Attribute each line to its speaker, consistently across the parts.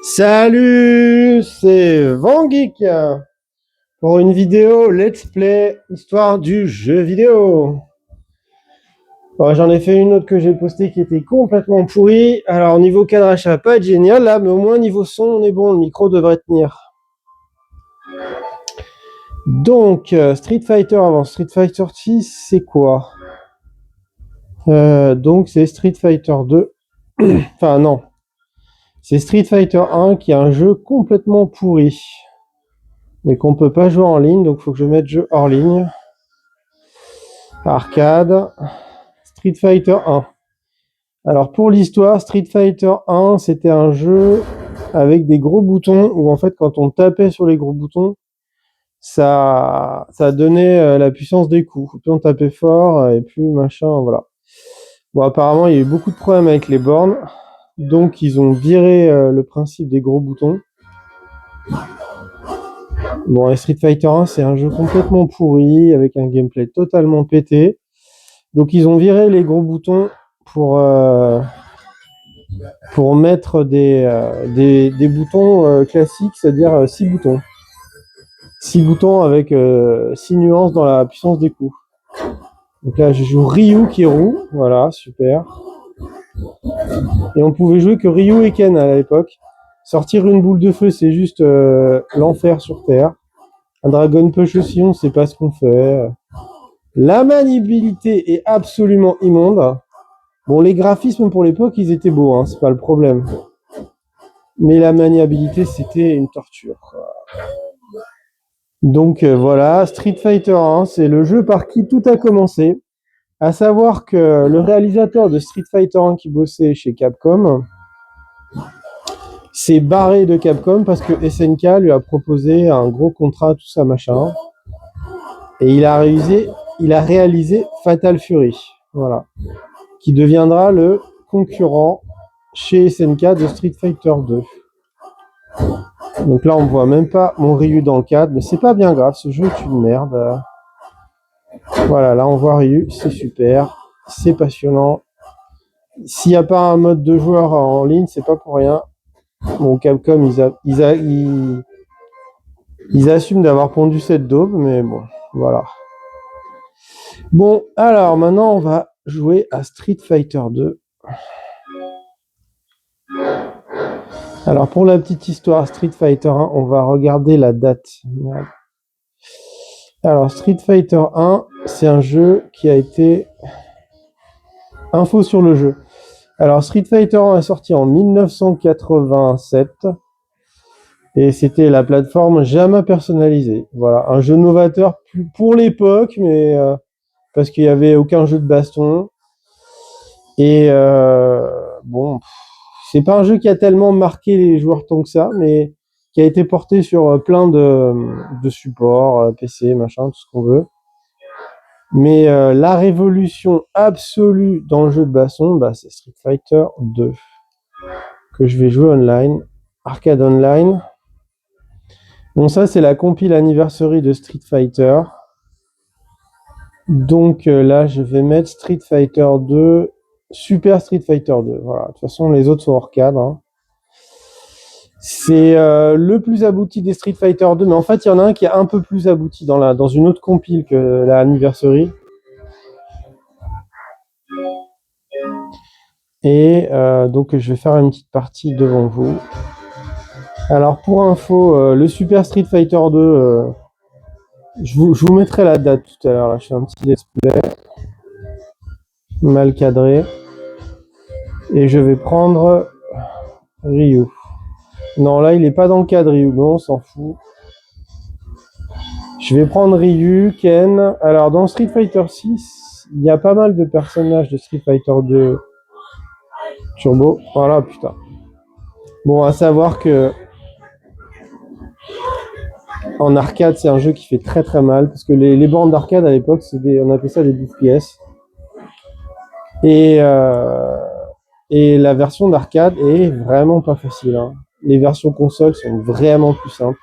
Speaker 1: Salut, c'est Vangeek pour une vidéo Let's Play Histoire du jeu vidéo. Bon, j'en ai fait une autre que j'ai postée qui était complètement pourrie. Alors niveau cadrage ça va pas être génial là, mais au moins niveau son on est bon, le micro devrait tenir. Donc Street Fighter avant Street Fighter 6 c'est quoi Donc c'est Street Fighter 2. Enfin non, c'est Street Fighter 1 qui est un jeu complètement pourri. Mais qu'on peut pas jouer en ligne, donc il faut que je mette jeu hors ligne. Arcade, Street Fighter 1. Alors pour l'histoire, Street Fighter 1, c'était un jeu avec des gros boutons où en fait quand on tapait sur les gros boutons, ça donnait la puissance des coups. Plus on tapait fort et plus machin, voilà. Bon, apparemment il y a eu beaucoup de problèmes avec les bornes, donc ils ont viré le principe des gros boutons. Bon, et Street Fighter 1, c'est un jeu complètement pourri avec un gameplay totalement pété. Donc ils ont viré les gros boutons pour mettre des boutons classiques, c'est-à-dire 6 boutons. 6 boutons avec 6 nuances dans la puissance des coups. Donc là, je joue Ryu qui roule, voilà, super. Et on pouvait jouer que Ryu et Ken à l'époque. Sortir une boule de feu, c'est juste l'enfer sur Terre. Un Dragon Punch aussi, on sait pas ce qu'on fait. La maniabilité est absolument immonde. Bon, les graphismes pour l'époque, ils étaient beaux, hein, c'est pas le problème. Mais la maniabilité, c'était une torture, quoi. Donc voilà, Street Fighter 1, c'est le jeu par qui tout a commencé. À savoir que le réalisateur de Street Fighter 1 qui bossait chez Capcom s'est barré de Capcom parce que SNK lui a proposé un gros contrat, tout ça, machin. Et il a réalisé Fatal Fury, voilà, qui deviendra le concurrent chez SNK de Street Fighter 2. Donc là, on voit même pas mon Ryu dans le cadre, mais c'est pas bien grave, ce jeu est une merde. Voilà, là on voit Ryu, c'est super, c'est passionnant. S'il n'y a pas un mode de joueur en ligne, c'est pas pour rien. Bon, Capcom, ils assument d'avoir pondu cette daube, mais bon, voilà. Bon, alors maintenant on va jouer à Street Fighter 2. Alors pour la petite histoire, Street Fighter 1, on va regarder la date. Alors Street Fighter 1, c'est un jeu qui a été... Info sur le jeu. Alors Street Fighter 1 est sorti en 1987 et c'était la plateforme jamais personnalisée. Voilà, un jeu novateur pour l'époque, mais parce qu'il n'y avait aucun jeu de baston. Et bon, c'est pas un jeu qui a tellement marqué les joueurs tant que ça, mais qui a été porté sur plein de supports, PC, machin, tout ce qu'on veut. Mais la révolution absolue dans le jeu de baston, bah, c'est Street Fighter 2, que je vais jouer online, arcade online. Bon, ça c'est la compile anniversary de Street Fighter. Donc là, je vais mettre Street Fighter 2, Super Street Fighter 2. Voilà, de toute façon, les autres sont hors cadre, hein. C'est le plus abouti des Street Fighter 2, mais en fait, il y en a un qui est un peu plus abouti dans une autre compile que la anniversary. Et donc, je vais faire une petite partie devant vous. Alors, pour info, le Super Street Fighter 2, je vous mettrai la date tout à l'heure. Là, je fais un petit let's play mal cadré. Et je vais prendre Ryu. Non, là, il est pas dans le cadre Ryu. Bon, on s'en fout. Je vais prendre Ryu, Ken. Alors, dans Street Fighter 6, il y a pas mal de personnages de Street Fighter 2 Turbo. Voilà, putain. Bon, à savoir que en arcade, c'est un jeu qui fait très très mal parce que les bornes d'arcade à l'époque, on appelait ça des 12 pièces. Et la version d'arcade est vraiment pas facile, hein. Les versions console sont vraiment plus simples.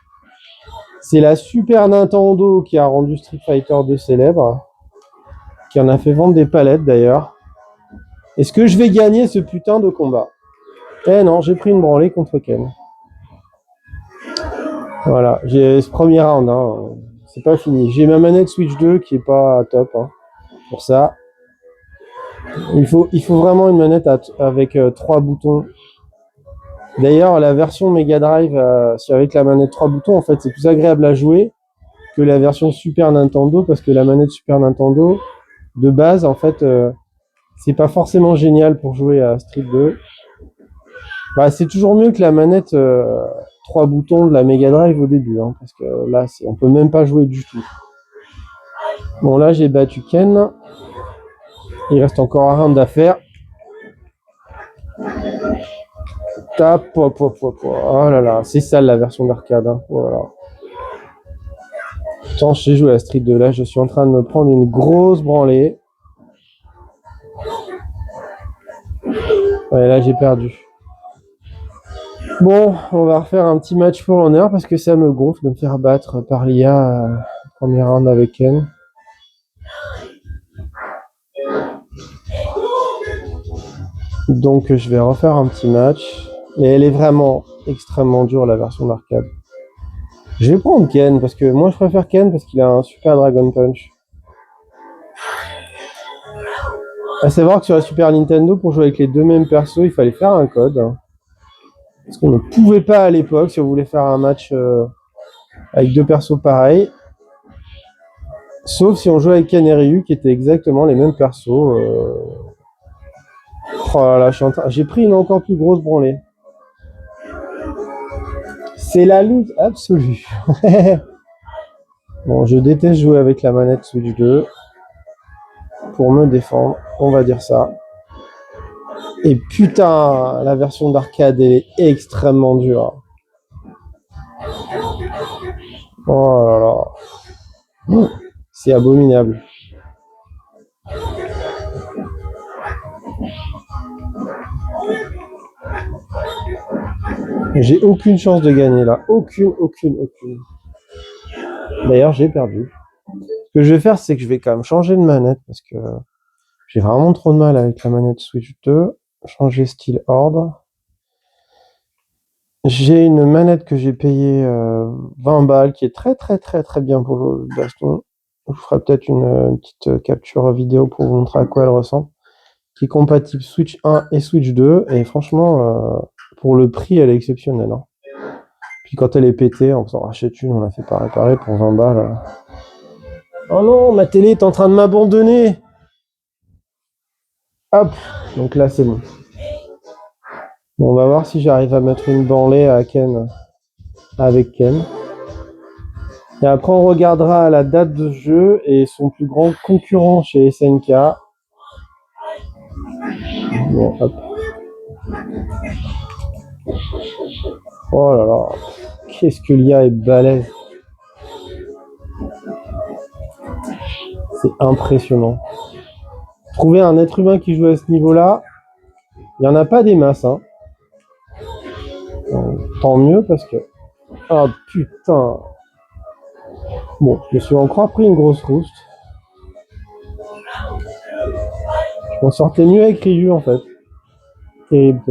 Speaker 1: C'est la Super Nintendo qui a rendu Street Fighter 2 célèbre, qui en a fait vendre des palettes d'ailleurs. Est-ce que je vais gagner ce putain de combat? Eh non, j'ai pris une branlée contre Ken. Voilà, j'ai ce premier round, hein. C'est pas fini. J'ai ma manette Switch 2 qui est pas top, hein, pour ça. Il faut vraiment une manette avec 3 boutons. D'ailleurs, la version Mega Drive, si avec la manette 3 boutons, en fait, c'est plus agréable à jouer que la version Super Nintendo, parce que la manette Super Nintendo, de base, en fait, c'est pas forcément génial pour jouer à Street 2. Bah, c'est toujours mieux que la manette 3 boutons de la Mega Drive au début, hein, parce que là, on peut même pas jouer du tout. Bon, là, j'ai battu Ken. Il reste encore un round à faire. Tap, pop, pop, pop, pop. Oh là là, c'est sale la version d'arcade. Hein. Voilà. Pourtant, j'ai joué à Street 2. Là, je suis en train de me prendre une grosse branlée. Ouais, là, j'ai perdu. Bon, on va refaire un petit match pour l'honneur parce que ça me gonfle de me faire battre par l'IA premier round avec Ken. Donc, je vais refaire un petit match. Mais elle est vraiment extrêmement dure, la version d'arcade. Je vais prendre Ken parce que moi, je préfère Ken parce qu'il a un super Dragon Punch. À savoir que sur la Super Nintendo, pour jouer avec les deux mêmes persos, il fallait faire un code. Parce qu'on ne pouvait pas à l'époque, si on voulait faire un match avec deux persos pareils. Sauf si on jouait avec Ken et Ryu, qui étaient exactement les mêmes persos. Oh là là, j'ai pris une encore plus grosse branlée. C'est la loot absolue. Bon, je déteste jouer avec la manette Switch 2. Pour me défendre, on va dire ça. Et putain, la version d'arcade, elle est extrêmement dure. Oh là là. C'est abominable. J'ai aucune chance de gagner là. Aucune. D'ailleurs, j'ai perdu. Ce que je vais faire, c'est que je vais quand même changer de manette parce que j'ai vraiment trop de mal avec la manette Switch 2. Changer style Horde. J'ai une manette que j'ai payée 20 balles qui est très bien pour le baston. Je vous ferai peut-être une petite capture vidéo pour vous montrer à quoi elle ressemble. Qui est compatible Switch 1 et Switch 2. Et franchement, pour le prix, elle est exceptionnelle. Hein. Puis quand elle est pétée, on s'en rachète une, on la fait pas réparer pour 20 balles. Oh non, ma télé est en train de m'abandonner. Hop, donc là c'est bon. Bon, on va voir si j'arrive à mettre une branlée à Ken, avec Ken. Et après on regardera la date de jeu et son plus grand concurrent chez SNK. Bon, hop. Oh là là, qu'est-ce que l'IA est balèze. C'est impressionnant. Trouver un être humain qui joue à ce niveau-là, il n'y en a pas des masses. Hein. Tant mieux parce que... Ah putain. Bon, je me suis encore pris une grosse rouste. Je m'en sortais mieux avec Ryu en fait. Terrible.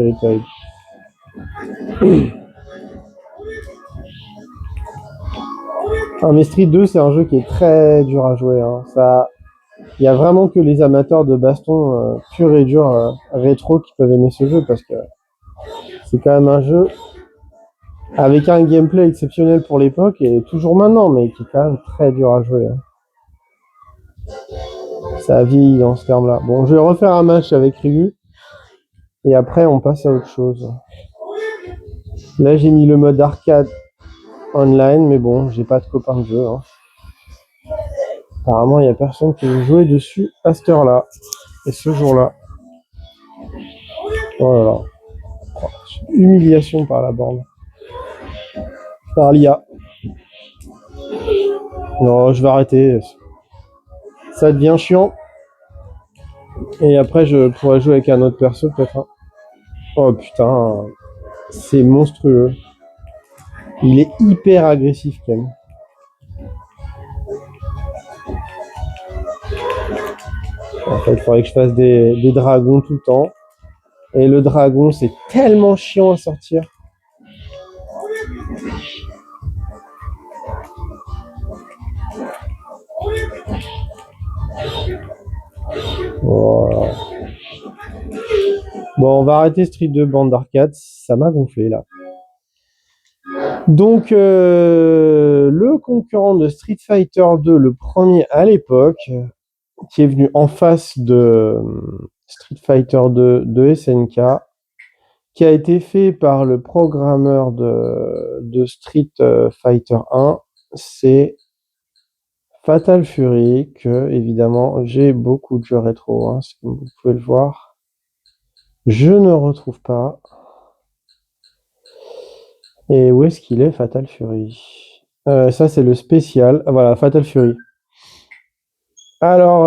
Speaker 1: Ah, mais Street 2, c'est un jeu qui est très dur à jouer. Hein. Il y a vraiment que les amateurs de baston pur et dur rétro qui peuvent aimer ce jeu parce que c'est quand même un jeu avec un gameplay exceptionnel pour l'époque et toujours maintenant, mais qui est quand même très dur à jouer. Hein. Ça a vieilli dans ce terme-là. Bon, je vais refaire un match avec Ryu et après on passe à autre chose. Là, j'ai mis le mode arcade online, mais bon, j'ai pas de copain de jeu. Hein. Apparemment, il n'y a personne qui veut jouer dessus à cette heure-là et ce jour-là. Oh là là. Humiliation par la borne. Par l'IA. Non, je vais arrêter. Ça devient chiant. Et après, je pourrais jouer avec un autre perso, peut-être. Hein. Oh putain. C'est monstrueux. Il est hyper agressif, quand même. En fait, il faudrait que je fasse des dragons tout le temps. Et le dragon, c'est tellement chiant à sortir. Voilà. Bon, on va arrêter Street 2 bande d'arcade, ça m'a gonflé là. Donc, le concurrent de Street Fighter 2, le premier à l'époque, qui est venu en face de Street Fighter 2 de SNK, qui a été fait par le programmeur de Street Fighter 1, c'est Fatal Fury, que évidemment j'ai beaucoup de jeux rétro, hein, comme vous pouvez le voir. Je ne retrouve pas. Et où est-ce qu'il est, Fatal Fury? Ça, c'est le spécial. Voilà, Fatal Fury. Alors,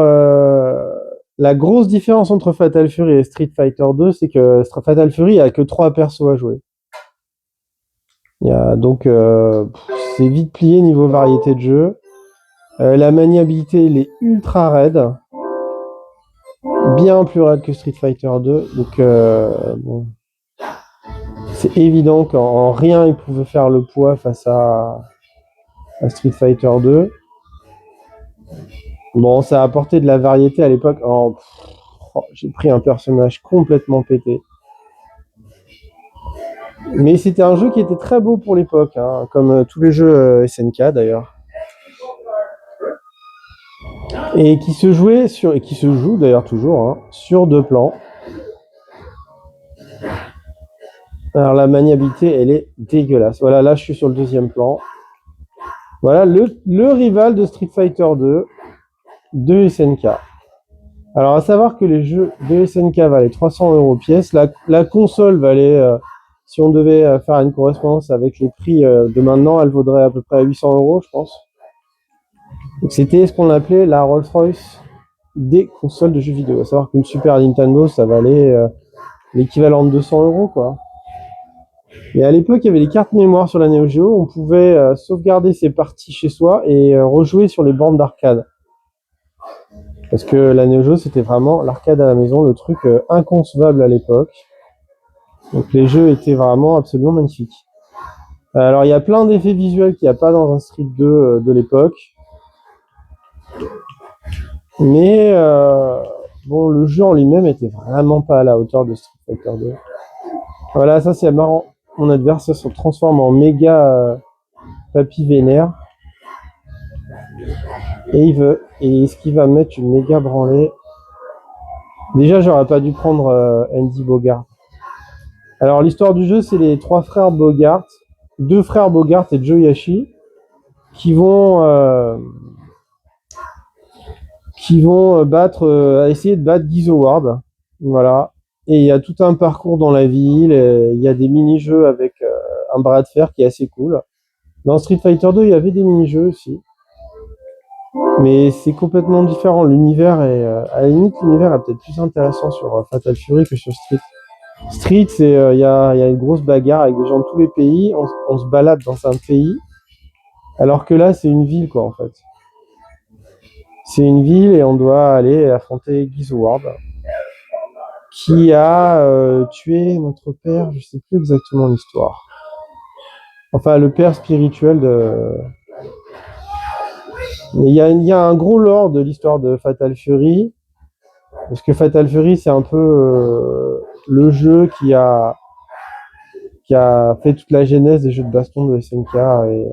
Speaker 1: la grosse différence entre Fatal Fury et Street Fighter 2, c'est que Fatal Fury a que 3 persos à jouer. Donc, c'est vite plié niveau variété de jeu. La maniabilité, elle est ultra raide. Bien plus raide que Street Fighter 2. Donc, bon. C'est évident qu'en rien, il pouvait faire le poids face à Street Fighter 2. Bon, ça a apporté de la variété à l'époque. Oh, j'ai pris un personnage complètement pété. Mais c'était un jeu qui était très beau pour l'époque, hein, comme tous les jeux SNK d'ailleurs. Et qui se jouait sur, et qui se joue d'ailleurs toujours, hein, sur 2 plans. Alors la maniabilité, elle est dégueulasse. Voilà, là je suis sur le 2e plan. Voilà le rival de Street Fighter 2 de SNK. Alors à savoir que les jeux de SNK valaient 300 € pièce. La console valait, si on devait faire une correspondance avec les prix de maintenant, elle vaudrait à peu près 800 €, je pense. Donc c'était ce qu'on appelait la Rolls-Royce des consoles de jeux vidéo. À savoir qu'une Super Nintendo, ça valait l'équivalent de 200 €, quoi. Et à l'époque, il y avait les cartes mémoire sur la Neo Geo. On pouvait sauvegarder ses parties chez soi et rejouer sur les bornes d'arcade. Parce que la Neo Geo, c'était vraiment l'arcade à la maison, le truc inconcevable à l'époque. Donc les jeux étaient vraiment absolument magnifiques. Alors il y a plein d'effets visuels qu'il n'y a pas dans un Street 2 de l'époque. Mais bon, le jeu en lui-même était vraiment pas à la hauteur de Street Fighter 2. Voilà, ça c'est marrant. Mon adversaire se transforme en méga papy vénère. Et est-ce qu'il va mettre une méga branlée? Déjà, j'aurais pas dû prendre Andy Bogart. Alors, l'histoire du jeu, c'est les 3 frères Bogart, 2 frères Bogart et Joe Yashi, qui vont essayer de battre Geese Howard. Voilà. Et il y a tout un parcours dans la ville. Il y a des mini-jeux avec un bras de fer qui est assez cool. Dans Street Fighter 2, il y avait des mini-jeux aussi. Mais c'est complètement différent. L'univers est, à la limite, l'univers est peut-être plus intéressant sur Fatal Fury que sur Street. Street, c'est, il y a une grosse bagarre avec des gens de tous les pays. On se balade dans un pays. Alors que là, c'est une ville, quoi, en fait. C'est une ville et on doit aller affronter Geese Howard, qui a tué notre père. Je sais plus exactement l'histoire. Enfin, le père spirituel de. Il y a un gros lore de l'histoire de Fatal Fury, parce que Fatal Fury, c'est un peu le jeu qui a fait toute la genèse des jeux de baston de SNK. Et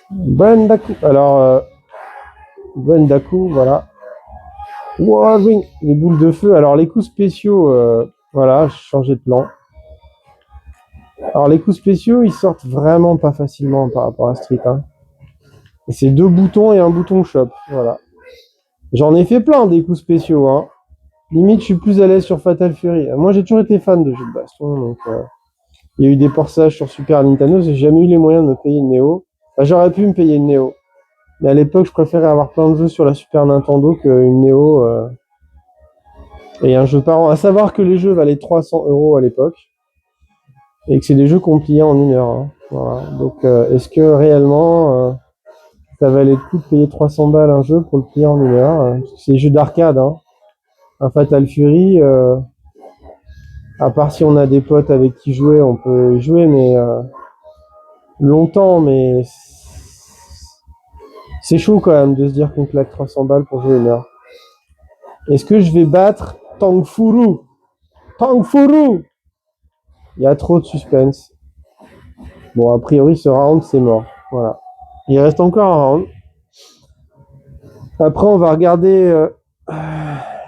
Speaker 1: Bendaku. Alors, Bendaku, voilà. Wow, les boules de feu. Alors, les coups spéciaux, voilà, j'ai changé de plan. Alors, les coups spéciaux, ils sortent vraiment pas facilement par rapport à Street. Hein. Et c'est 2 boutons et un bouton shop, voilà. J'en ai fait plein des coups spéciaux, hein. Limite, je suis plus à l'aise sur Fatal Fury. Moi, j'ai toujours été fan de jeux de baston, donc il y a eu des portages sur Super Nintendo. J'ai jamais eu les moyens de me payer une Neo. Enfin, j'aurais pu me payer une Neo, mais à l'époque, je préférais avoir plein de jeux sur la Super Nintendo qu'une Neo et un jeu par an. À savoir que les jeux valaient 300 € à l'époque et que c'est des jeux qu'on pliait en 1 heure. Hein. Voilà. Donc, est-ce que réellement ça valait le coup de payer 300 balles un jeu pour le plier en 1 heure? C'est des jeux d'arcade, hein. Un Fatal Fury, à part si on a des potes avec qui jouer, on peut y jouer, mais longtemps, mais C'est chaud quand même de se dire qu'on claque 300 balles pour jouer une heure. Est-ce que je vais battre Tang Furu? Tang Furu! Il y a trop de suspense. Bon, a priori, ce round, c'est mort. Voilà. Il reste encore un round. Après, on va regarder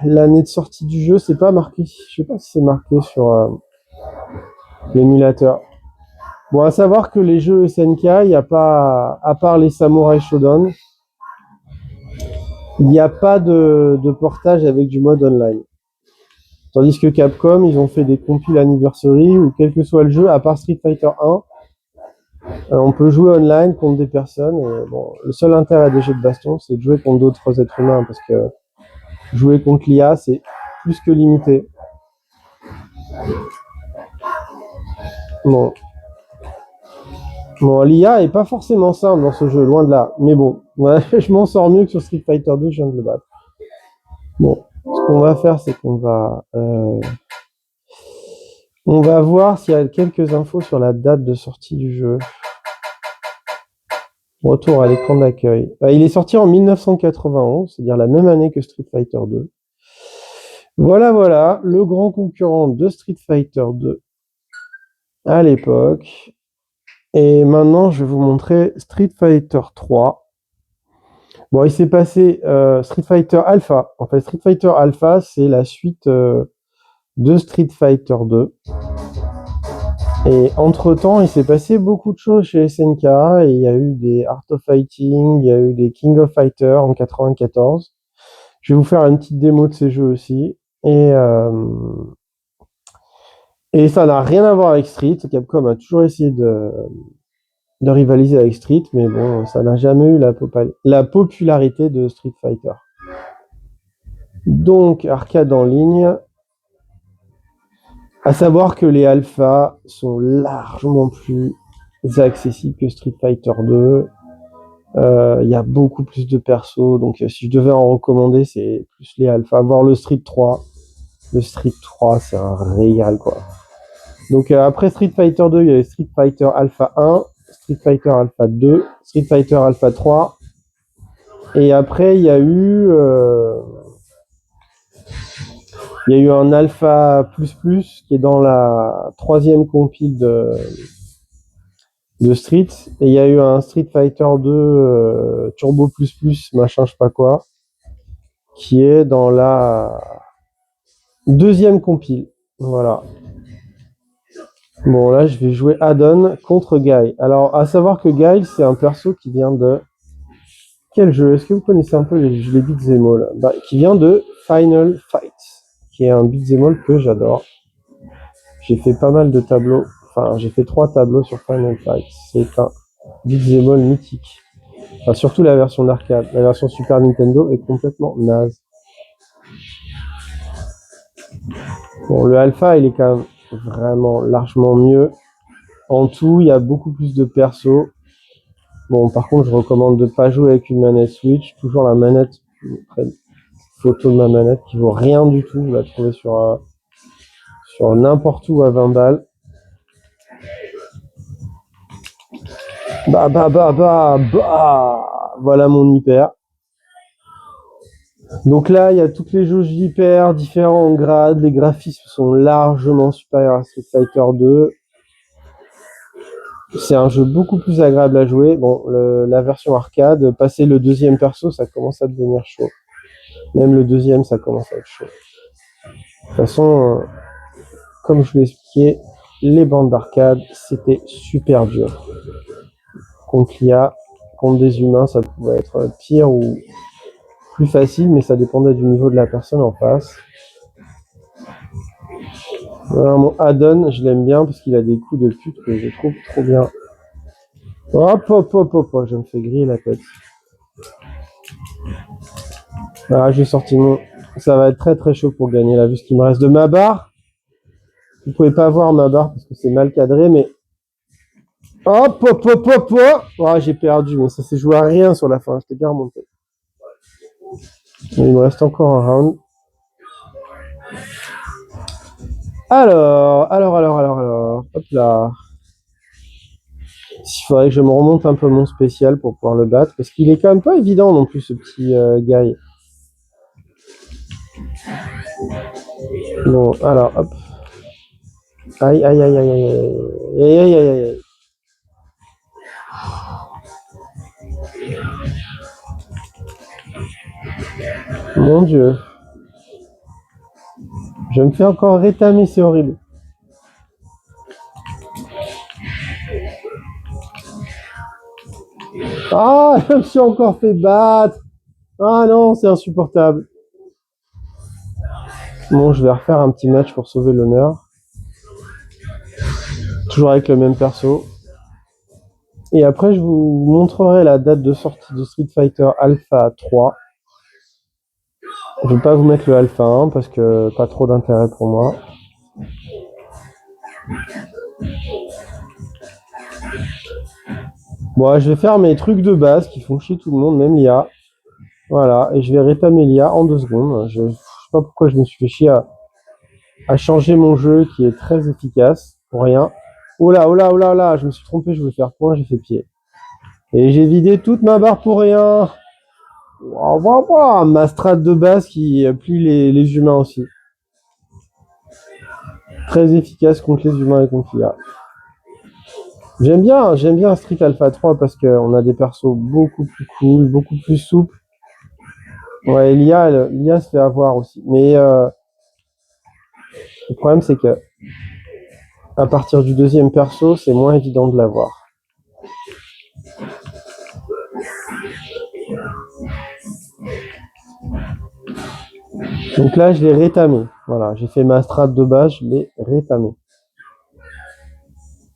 Speaker 1: l'année de sortie du jeu. C'est pas marqué. Je sais pas si c'est marqué sur l'émulateur. Bon, à savoir que les jeux SNK, il n'y a pas, à part les Samurai Shodown, il n'y a pas de portage avec du mode online. Tandis que Capcom, ils ont fait des compiles anniversary où quel que soit le jeu, à part Street Fighter 1, on peut jouer online contre des personnes. Et bon, le seul intérêt des jeux de baston, c'est de jouer contre d'autres êtres humains parce que jouer contre l'IA, c'est plus que limité. Bon, l'IA est pas forcément simple dans ce jeu, loin de là. Mais bon, ouais, je m'en sors mieux que sur Street Fighter 2, je viens de le battre. Bon, ce qu'on va faire, c'est qu'on va... on va voir s'il y a quelques infos sur la date de sortie du jeu. Retour à l'écran d'accueil. Il est sorti en 1991, c'est-à-dire la même année que Street Fighter 2. Voilà, le grand concurrent de Street Fighter 2 à l'époque. Et maintenant, je vais vous montrer Street Fighter 3. Bon, il s'est passé Street Fighter Alpha. En fait, Street Fighter Alpha, c'est la suite de Street Fighter 2. Et entre-temps, il s'est passé beaucoup de choses chez SNK. Et il y a eu des Art of Fighting, il y a eu des King of Fighters en 94. Je vais vous faire une petite démo de ces jeux aussi. Et ça n'a rien à voir avec Street. Capcom a toujours essayé de rivaliser avec Street, mais bon, ça n'a jamais eu la popularité de Street Fighter. Donc, arcade en ligne. À savoir que les alphas sont largement plus accessibles que Street Fighter 2. Il y a beaucoup plus de persos, donc si je devais en recommander, c'est plus les alphas. Voir le Street 3. Le Street 3, c'est un régal, quoi. Donc après Street Fighter 2, il y avait Street Fighter Alpha 1, Street Fighter Alpha 2, Street Fighter Alpha 3. Et après, il y a eu un Alpha ++ qui est dans la 3e compile de Street. Et il y a eu un Street Fighter 2 Turbo ++, machin, je sais pas quoi, qui est dans la 2e compile. Voilà. Bon, là, je vais jouer Adon contre Guy. Alors, à savoir que Guy, c'est un perso qui vient de... Quel jeu? Est-ce que vous connaissez un peu les beat'em all? Qui vient de Final Fight, qui est un beat'em all que j'adore. J'ai fait pas mal de tableaux. Enfin, j'ai fait 3 tableaux sur Final Fight. C'est un beat'em all mythique. Enfin, surtout la version d'arcade. La version Super Nintendo est complètement naze. Bon, le Alpha, il est quand même vraiment largement mieux. En tout, il y a beaucoup plus de persos. Bon, par contre, je recommande de pas jouer avec une manette Switch. Toujours la manette, une photo de ma manette qui vaut rien du tout. Vous la trouvez sur n'importe où à 20 balles. Voilà mon hyper. Donc là, il y a toutes les jauges d'hyper, différents grades. Les graphismes sont largement supérieurs à Street Fighter 2. C'est un jeu beaucoup plus agréable à jouer. Bon, la version arcade, passer le 2e perso, ça commence à devenir chaud. Même le 2e, ça commence à être chaud. De toute façon, comme je vous l'ai expliqué, les bandes d'arcade, c'était super dur. Contre l'IA, contre des humains, ça pouvait être pire ou plus facile, mais ça dépendait du niveau de la personne en face. Voilà, mon Adon, je l'aime bien parce qu'il a des coups de pute que je trouve trop bien. Hop, je me fais griller la tête. Voilà, j'ai sorti mon... Ça va être très très chaud pour gagner là, vu ce qu'il me reste de ma barre. Vous pouvez pas voir ma barre parce que c'est mal cadré, mais... Hop. J'ai perdu, mais ça s'est joué à rien sur la fin, j'étais bien remonté. Il me reste encore un round. Alors, hop là. Il faudrait que je me remonte un peu mon spécial pour pouvoir le battre, parce qu'il est quand même pas évident non plus, ce petit Guy. Bon, alors, hop. Aïe, aïe, aïe, aïe, aïe, aïe, aïe, aïe, aïe, aïe. Mon Dieu. Je me fais encore rétamer, c'est horrible. Ah, je me suis encore fait battre. Ah non, c'est insupportable. Bon, je vais refaire un petit match pour sauver l'honneur. Toujours avec le même perso. Et après, je vous montrerai la date de sortie de Street Fighter Alpha 3. Je ne vais pas vous mettre le Alpha 1 parce que pas trop d'intérêt pour moi. Bon, je vais faire mes trucs de base qui font chier tout le monde, même l'IA. Voilà, et je vais rétamer l'IA en 2 secondes. Je sais pas pourquoi je me suis fait chier à changer mon jeu qui est très efficace pour rien. Oh là, oh là, oh là, oh là, je me suis trompé, je voulais faire point, j'ai fait pied. Et j'ai vidé toute ma barre pour rien. Ma strat de base qui plie les humains aussi. Très efficace contre les humains et contre l'IA. J'aime bien Street Alpha 3 parce qu'on a des persos beaucoup plus cool, beaucoup plus souples. Ouais, l'IA se fait avoir aussi. Mais le problème, c'est que à partir du 2e perso, c'est moins évident de l'avoir. Donc là, je l'ai rétamé. Voilà, j'ai fait ma strat de base, je l'ai rétamé.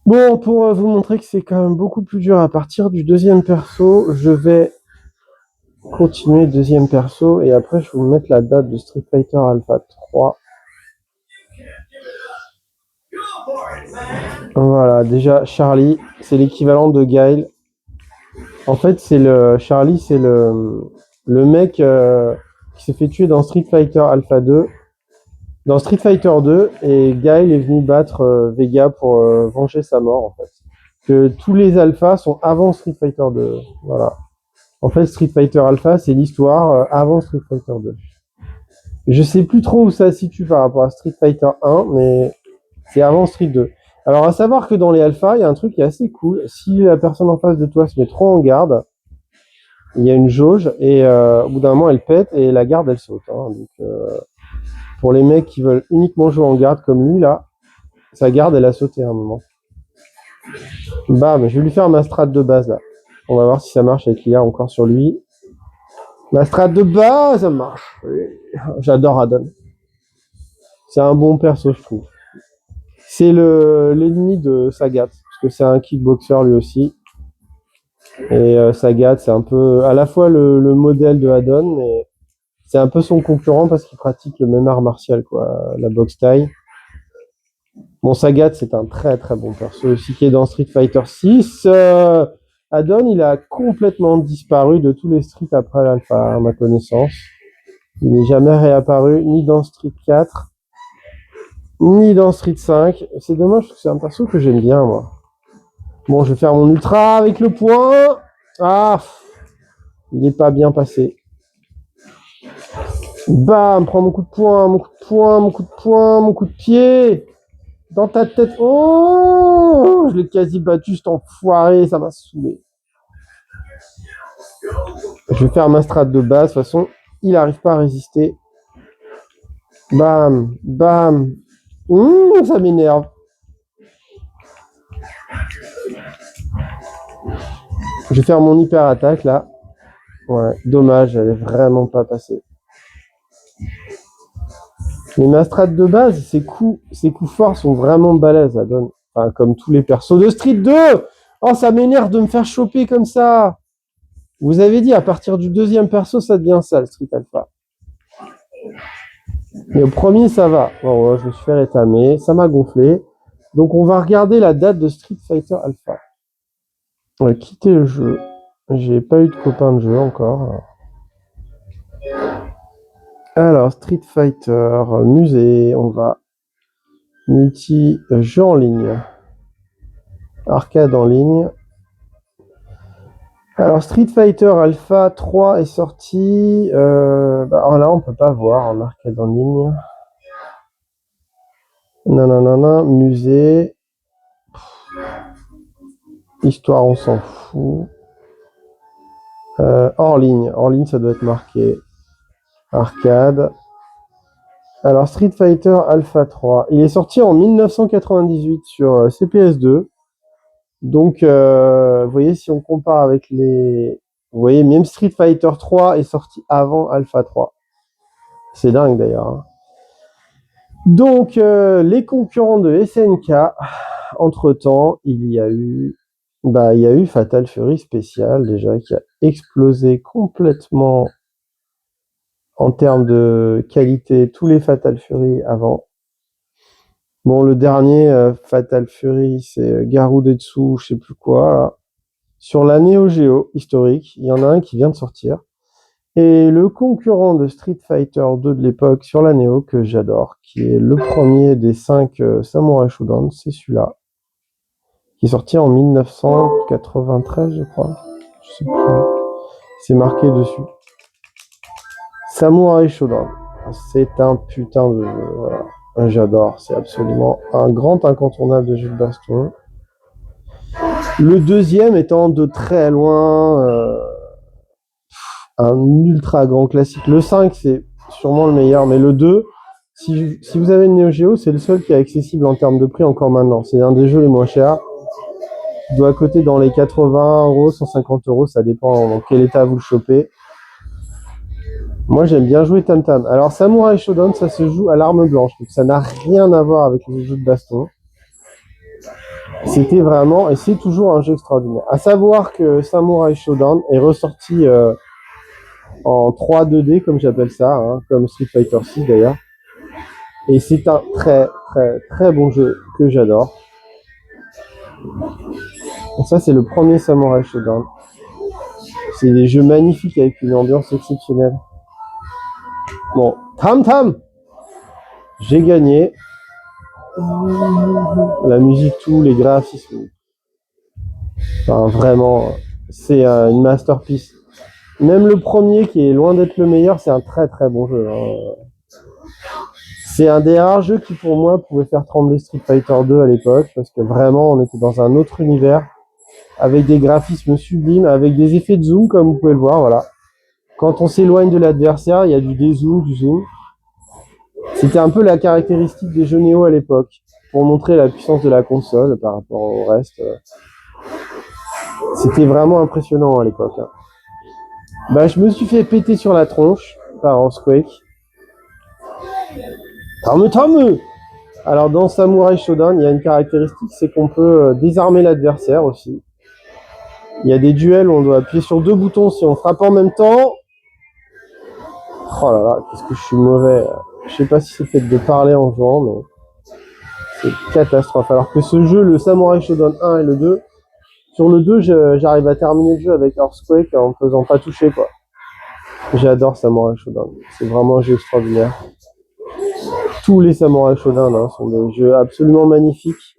Speaker 1: Bon, pour vous montrer que c'est quand même beaucoup plus dur à partir du 2e perso, je vais continuer 2e perso et après je vais vous mettre la date de Street Fighter Alpha 3. Voilà, déjà Charlie, c'est l'équivalent de Guile. En fait, Charlie, c'est le mec qui s'est fait tuer dans Street Fighter Alpha 2. Dans Street Fighter 2, et Guile est venu battre Vega pour venger sa mort, en fait. Que tous les alphas sont avant Street Fighter 2. Voilà. En fait, Street Fighter Alpha, c'est l'histoire avant Street Fighter 2. Je sais plus trop où ça se situe par rapport à Street Fighter 1, mais c'est avant Street 2. Alors, à savoir que dans les alphas, il y a un truc qui est assez cool. Si la personne en face de toi se met trop en garde, il y a une jauge et au bout d'un moment, elle pète et la garde, elle saute. Hein. Donc, pour les mecs qui veulent uniquement jouer en garde comme lui, là, sa garde, elle a sauté à un moment. Bam, je vais lui faire ma strat de base, là. On va voir si ça marche avec l'IA encore sur lui. Ma strat de base, ça marche. J'adore Adon. C'est un bon perso, je trouve. C'est l'ennemi de Sagat, parce que c'est un kickboxer lui aussi. Et Sagat, c'est un peu à la fois le modèle de Adon, mais c'est un peu son concurrent parce qu'il pratique le même art martial, quoi, la boxe thaï. Bon, Sagat, c'est un très très bon perso aussi qui est dans Street Fighter 6. Adon, il a complètement disparu de tous les streets après l'alpha, à ma connaissance. Il n'est jamais réapparu ni dans Street 4, ni dans Street 5. C'est dommage parce que c'est un perso que j'aime bien, moi. Bon, je vais faire mon ultra avec le point. Ah, il n'est pas bien passé. Bam, prends mon coup de poing, mon coup de poing, mon coup de poing, mon coup de pied. Dans ta tête. Oh, je l'ai quasi battu, cet enfoiré, ça m'a saoulé. Je vais faire ma strat de base, de toute façon, il n'arrive pas à résister. Bam, bam. Ça m'énerve. Je vais faire mon hyper attaque là. Ouais, dommage, elle est vraiment pas passée. Mais ma strat de base, ses coups forts sont vraiment balèzes, ça donne. Enfin, comme tous les persos de Street 2. Oh, ça m'énerve de me faire choper comme ça. Vous avez dit, à partir du 2e perso, ça devient ça, le Street Alpha. Mais au premier, ça va. Bon, ouais, je me suis fait rétamer, ça m'a gonflé. Donc, on va regarder la date de Street Fighter Alpha. On va quitter le jeu. J'ai pas eu de copain de jeu encore. Alors, Street Fighter, musée, on va multi-jeu en ligne. Arcade en ligne. Alors, Street Fighter Alpha 3 est sorti. Alors là, on peut pas voir en arcade en ligne. Nanana, musée. Histoire, on s'en fout. Hors ligne. Hors ligne, ça doit être marqué. Arcade. Alors, Street Fighter Alpha 3. Il est sorti en 1998 sur CPS2. Donc, vous voyez, si on compare avec les... Vous voyez, même Street Fighter 3 est sorti avant Alpha 3. C'est dingue d'ailleurs. Hein. Donc, les concurrents de SNK, entre-temps, il y a eu Fatal Fury Special, déjà, qui a explosé complètement en termes de qualité tous les Fatal Fury avant. Bon, le dernier Fatal Fury, c'est Garudetsu, je sais plus quoi, là. Sur la Neo Geo historique, il y en a un qui vient de sortir. Et le concurrent de Street Fighter 2 de l'époque sur la Neo, que j'adore, qui est le premier des 5 Samurai Shodown, c'est celui-là, qui est sorti en 1993, je crois. Je sais plus. C'est marqué dessus. Samurai Shodown. C'est un putain de jeu. Voilà. J'adore. C'est absolument un grand incontournable de jeu de baston. Le deuxième étant de très loin un ultra grand classique. Le 5, c'est sûrement le meilleur, mais le 2, si vous avez une Neo Geo, c'est le seul qui est accessible en termes de prix encore maintenant. C'est un des jeux les moins chers. Il doit coûter dans les 80 euros, 150 euros, ça dépend dans quel état vous le chopez. Moi, j'aime bien jouer Tam Tam. Alors, Samurai Shodown, ça se joue à l'arme blanche, donc ça n'a rien à voir avec les jeux de baston. C'était vraiment, et c'est toujours un jeu extraordinaire. À savoir que Samurai Shodown est ressorti en 3-2D, comme j'appelle ça, hein, comme Street Fighter 6 d'ailleurs. Et c'est un très, très, très bon jeu que j'adore. Donc ça, c'est le premier Samurai Shodown. C'est des jeux magnifiques avec une ambiance exceptionnelle. Bon, Tam Tam, j'ai gagné. La musique, tout, les graphismes. Enfin, vraiment, c'est une masterpiece. Même le premier, qui est loin d'être le meilleur, c'est un très très bon jeu. Hein. C'est un des rares jeux qui, pour moi, pouvait faire trembler Street Fighter 2 à l'époque, parce que vraiment, on était dans un autre univers, avec des graphismes sublimes, avec des effets de zoom, comme vous pouvez le voir, voilà. Quand on s'éloigne de l'adversaire, il y a du dézoom, du zoom. C'était un peu la caractéristique des jeux Neo à l'époque, pour montrer la puissance de la console par rapport au reste. C'était vraiment impressionnant à l'époque. Hein. Bah, je me suis fait péter sur la tronche par Earthquake. Tame. Alors, dans Samurai Shodown, il y a une caractéristique, c'est qu'on peut désarmer l'adversaire aussi. Il y a des duels où on doit appuyer sur 2 boutons si on frappe en même temps. Oh là là, qu'est-ce que je suis mauvais. Je sais pas si c'est fait de parler en jouant, mais c'est une catastrophe. Alors que ce jeu, le Samurai Shodown 1 et le 2, sur le 2, j'arrive à terminer le jeu avec Earthquake en me faisant pas toucher, quoi. J'adore Samurai Shodown. C'est vraiment un jeu extraordinaire. Tous les Samurai Shodown hein, sont des jeux absolument magnifiques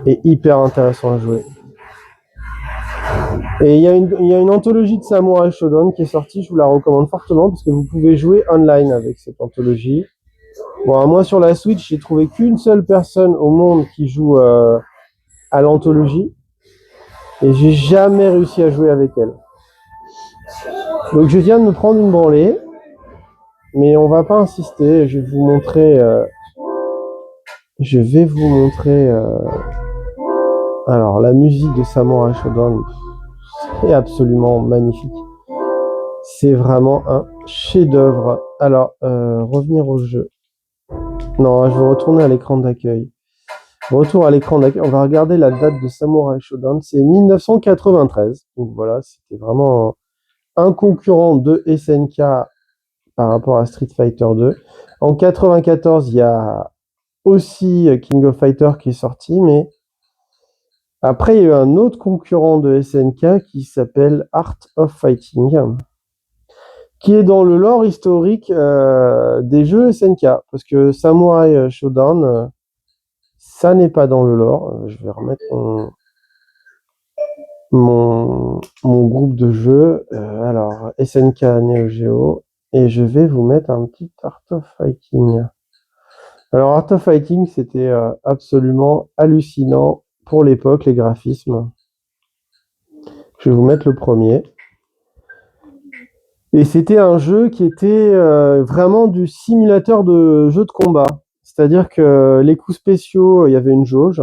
Speaker 1: et hyper intéressants à jouer. Et il y a une anthologie de Samurai Shodown qui est sortie, je vous la recommande fortement parce que vous pouvez jouer online avec cette anthologie. Bon, moi sur la Switch, j'ai trouvé qu'une seule personne au monde qui joue à l'anthologie et j'ai jamais réussi à jouer avec elle. Donc je viens de me prendre une branlée, mais on va pas insister. Je vais vous montrer. Alors la musique de Samurai Shodown est absolument magnifique. C'est vraiment un chef-d'œuvre. Alors revenir au jeu. Non, je vais retourner à l'écran d'accueil. Retour à l'écran d'accueil. On va regarder la date de Samurai Shodown. C'est 1993. Donc voilà, c'était vraiment un concurrent de SNK par rapport à Street Fighter 2. En 94, il y a aussi King of Fighter qui est sorti, mais après, il y a eu un autre concurrent de SNK qui s'appelle Art of Fighting, qui est dans le lore historique des jeux SNK, parce que Samurai Shodown, ça n'est pas dans le lore. Je vais remettre mon... mon groupe de jeux. Alors, SNK Neo Geo. Et je vais vous mettre un petit Art of Fighting. Alors, Art of Fighting, c'était absolument hallucinant pour l'époque, les graphismes. Je vais vous mettre le premier. Et c'était un jeu qui était vraiment du simulateur de jeu de combat. C'est-à-dire que les coups spéciaux, il y avait une jauge.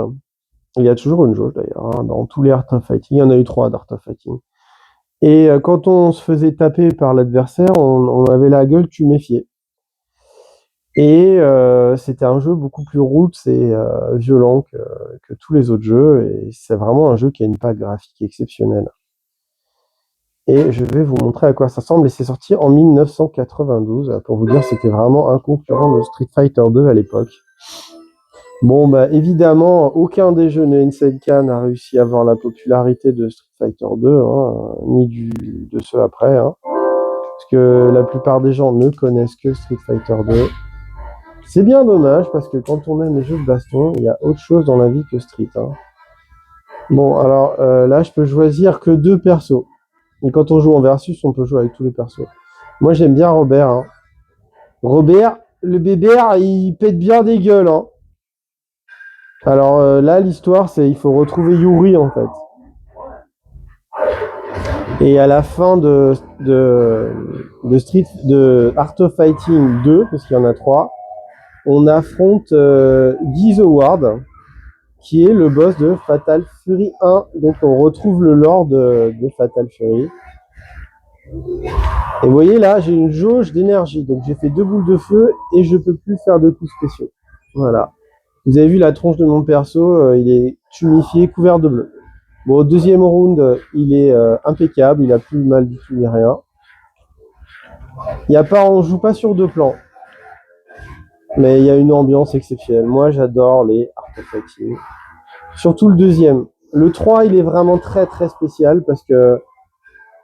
Speaker 1: Il y a toujours une jauge d'ailleurs, hein, dans tous les Art of Fighting. Il y en a eu 3 d'Art of Fighting. Et quand on se faisait taper par l'adversaire, on avait la gueule tuméfiée. Et c'était un jeu beaucoup plus roots et violent que tous les autres jeux. Et c'est vraiment un jeu qui a une patte graphique exceptionnelle. Et je vais vous montrer à quoi ça ressemble. Et c'est sorti en 1992. Pour vous dire, c'était vraiment un concurrent de Street Fighter 2 à l'époque. Bon, bah évidemment, aucun des jeux de SNK n'a réussi à avoir la popularité de Street Fighter 2, hein, ni de ceux après. Hein, parce que la plupart des gens ne connaissent que Street Fighter 2. C'est bien dommage, parce que quand on aime les jeux de baston, il y a autre chose dans la vie que Street. Hein. Bon, alors là, je peux choisir que 2 persos. Et quand on joue en versus, on peut jouer avec tous les persos. Moi, j'aime bien Robert. Hein. Robert, le bébé, il pète bien des gueules. Hein. Alors là, l'histoire, c'est il faut retrouver Yuri, en fait. Et à la fin de Art of Fighting 2, parce qu'il y en a 3, on affronte Guy the Ward, qui est le boss de Fatal Fury 1. Donc on retrouve le lore de Fatal Fury. Et vous voyez là, j'ai une jauge d'énergie. Donc j'ai fait 2 boules de feu et je peux plus faire de coups spéciaux. Voilà. Vous avez vu la tronche de mon perso, il est tumifié, couvert de bleu. Bon, au deuxième round, il est impeccable, il a plus mal du tout ni rien. On joue pas sur 2 plans, mais il y a une ambiance exceptionnelle. Moi, j'adore les Art of Fighting. Surtout le deuxième. Le 3, il est vraiment très très spécial parce que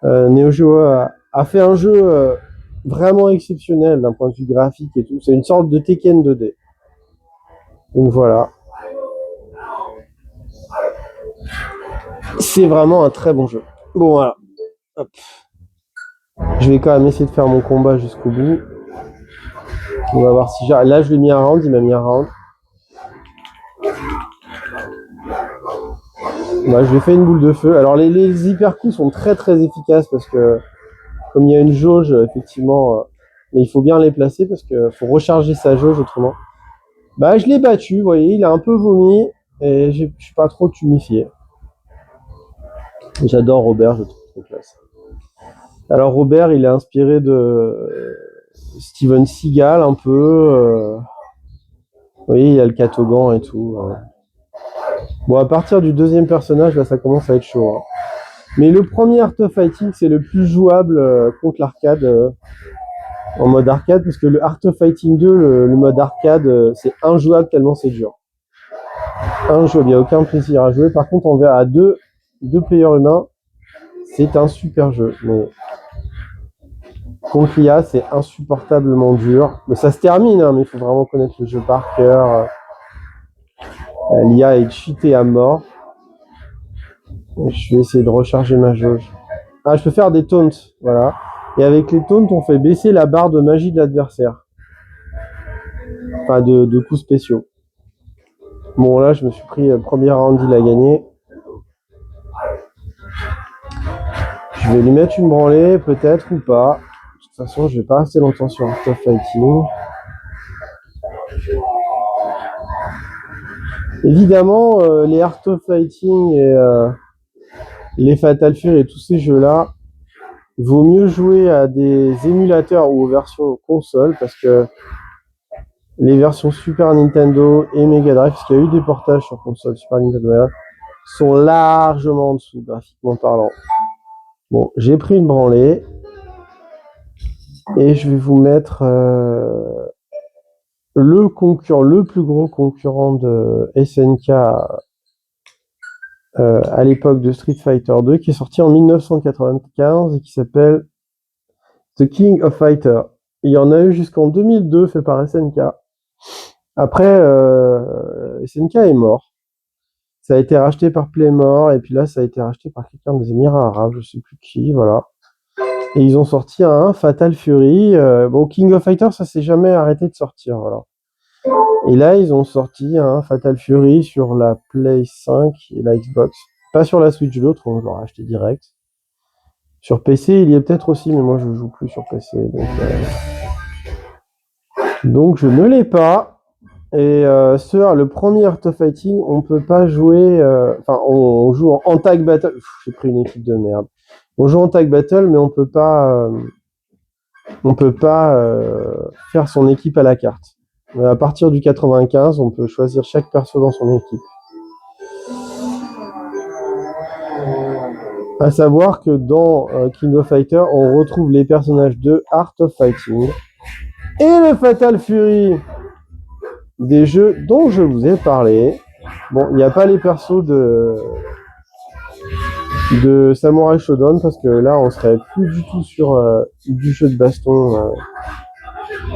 Speaker 1: Neo Geo a fait un jeu vraiment exceptionnel d'un point de vue graphique et tout. C'est une sorte de Tekken 2D. Donc voilà. C'est vraiment un très bon jeu. Bon voilà. Hop. Je vais quand même essayer de faire mon combat jusqu'au bout. On va voir si j'arrive. Là, je lui ai mis un round, il m'a mis un round. Bah, je lui ai fait une boule de feu. Alors, les hyper coups sont très très efficaces parce que, comme il y a une jauge, effectivement, mais il faut bien les placer parce qu'il faut recharger sa jauge autrement. Bah, je l'ai battu, vous voyez, il a un peu vomi et je suis pas trop tumifié. J'adore Robert, je trouve trop classe. Alors, Robert, il est inspiré de Steven Seagal un peu. Vous voyez, il y a le catogan et tout. Bon, à partir du deuxième personnage, là, ça commence à être chaud. Hein. Mais le premier Art of Fighting, c'est le plus jouable contre l'arcade, en mode arcade, parce que le Art of Fighting 2, le mode arcade, c'est injouable tellement c'est dur. Injouable, il n'y a aucun plaisir à jouer. Par contre, on verra à deux players humains, c'est un super jeu. Mais contre l'IA, c'est insupportablement dur. Mais ça se termine, hein, mais il faut vraiment connaître le jeu par cœur. L'IA est cheatée à mort. Je vais essayer de recharger ma jauge. Ah, je peux faire des taunts, voilà. Et avec les taunts, on fait baisser la barre de magie de l'adversaire. Enfin, de coups spéciaux. Bon, là, je me suis pris premier round, il a gagné. Je vais lui mettre une branlée, peut-être, ou pas. De toute façon, je vais pas rester longtemps sur Art of Fighting. Évidemment, les Art of Fighting et les Fatal Fury et tous ces jeux-là, il vaut mieux jouer à des émulateurs ou aux versions console parce que les versions Super Nintendo et Mega Drive, parce qu'il y a eu des portages sur console Super Nintendo, sont largement en dessous, graphiquement parlant. Bon, j'ai pris une branlée et je vais vous mettre le plus gros concurrent de SNK à l'époque de Street Fighter 2, qui est sorti en 1995 et qui s'appelle The King of Fighter. Il y en a eu jusqu'en 2002 fait par SNK. Après, SNK est mort. Ça a été racheté par Playmore, et puis là, ça a été racheté par quelqu'un des Émirats Arabes, je sais plus qui, voilà. Et ils ont sorti un Fatal Fury. Bon, King of Fighters, ça s'est jamais arrêté de sortir, voilà. Et là, ils ont sorti un Fatal Fury sur la Play 5 et la Xbox. Pas sur la Switch, l'autre, on l'aurait acheté direct. Sur PC, il y est peut-être aussi, mais moi, je joue plus sur PC. Donc je ne l'ai pas. Et le premier Art of Fighting, on peut pas jouer. Enfin, on joue en tag battle. J'ai pris une équipe de merde. On joue en tag battle, mais on peut pas. On peut pas faire son équipe à la carte. À partir du 95, on peut choisir chaque perso dans son équipe. À savoir que dans King of Fighters, on retrouve les personnages de Art of Fighting et le Fatal Fury des jeux dont je vous ai parlé. Bon, il n'y a pas les persos de Samurai Shodown parce que là, on serait plus du tout sur du jeu de baston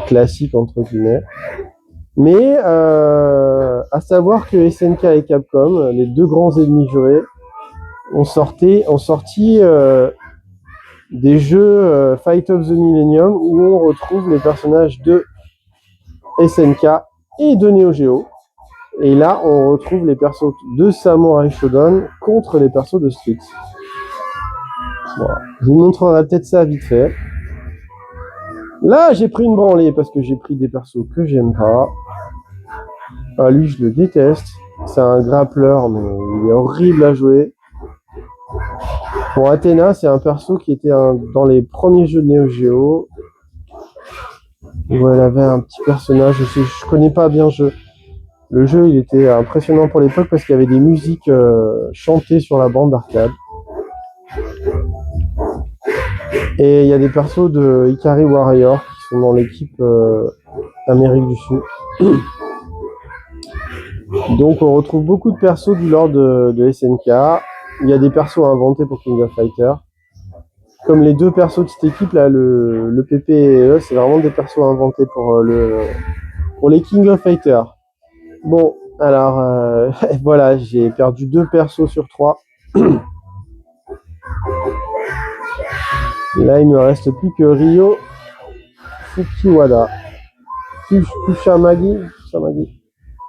Speaker 1: classique entre guillemets. Mais à savoir que SNK et Capcom, les deux grands ennemis jurés, ont sorti des jeux Fight of the Millennium où on retrouve les personnages de SNK et de Neo Geo. Et là, on retrouve les persos de Samurai Shodown contre les persos de Street. Voilà. Je vous montrerai peut-être ça vite fait. Là, j'ai pris une branlée parce que j'ai pris des persos que j'aime pas. Ah, lui, je le déteste. C'est un grappleur, mais il est horrible à jouer. Bon, Athena, c'est un perso qui était dans les premiers jeux de Neo Geo. Où elle avait un petit personnage. Je connais pas bien le jeu. Le jeu, il était impressionnant pour l'époque parce qu'il y avait des musiques chantées sur la bande d'arcade. Et il y a des persos de Ikari Warrior qui sont dans l'équipe Amérique du Sud. Donc on retrouve beaucoup de persos du lore de SNK. Il y a des persos inventés pour King of Fighters. Comme les deux persos de cette équipe, là, le PP et E, c'est vraiment des persos inventés pour les King of Fighters. Bon, alors voilà, j'ai perdu 2 persos sur 3. Là, il me reste plus que Ryo Fukiwada. Kushamagi.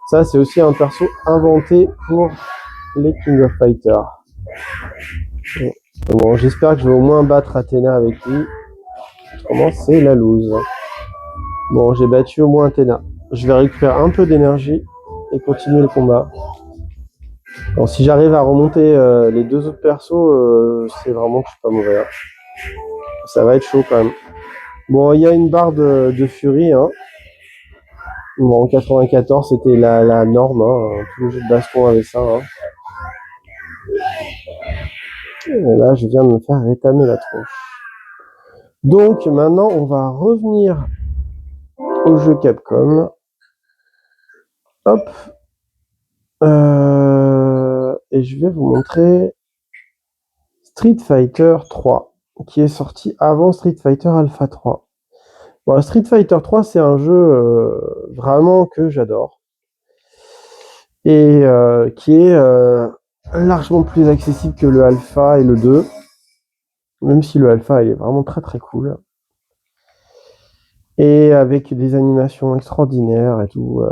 Speaker 1: Ça, c'est aussi un perso inventé pour les King of Fighters. Bon, j'espère que je vais au moins battre Athena avec lui. Autrement, c'est la loose. Bon, j'ai battu au moins Athena. Je vais récupérer un peu d'énergie et continuer le combat. Bon, si j'arrive à remonter les 2 autres persos, c'est vraiment que je suis pas mauvais. Hein. Ça va être chaud quand même. Bon, il y a une barre de Fury. Hein. Bon, en 94, c'était la norme. Hein. Tous les jeux de baston avaient ça. Hein. Et là, je viens de me faire rétamer la tronche. Donc, maintenant, on va revenir au jeu Capcom. Hop. Et je vais vous montrer Street Fighter 3, qui est sorti avant Street Fighter Alpha 3. Bon, Street Fighter 3, c'est un jeu vraiment que j'adore. Et qui est largement plus accessible que le Alpha et le 2. Même si le Alpha, il est vraiment très très cool. Et avec des animations extraordinaires et tout,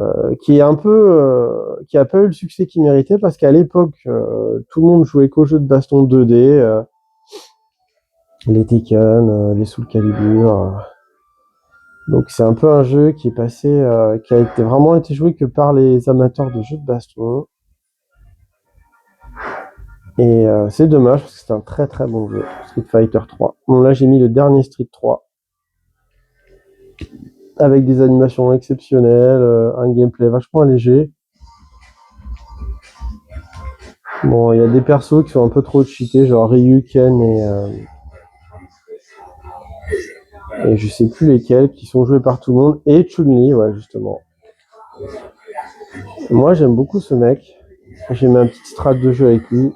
Speaker 1: qui a pas eu le succès qu'il méritait parce qu'à l'époque, tout le monde jouait qu'aux jeux de baston 2D, les Tekken, les Soul Calibur. Donc c'est un peu un jeu qui est passé, qui a vraiment été joué que par les amateurs de jeux de baston. Et c'est dommage parce que c'est un très très bon jeu, Street Fighter 3. Bon là j'ai mis le dernier Street 3. Avec des animations exceptionnelles, un gameplay vachement léger. Bon, il y a des persos qui sont un peu trop cheatés, genre Ryu, Ken et je sais plus lesquels, qui sont joués par tout le monde, et Chun-Li, ouais, justement. Moi, j'aime beaucoup ce mec. J'ai mis un petit strat de jeu avec lui.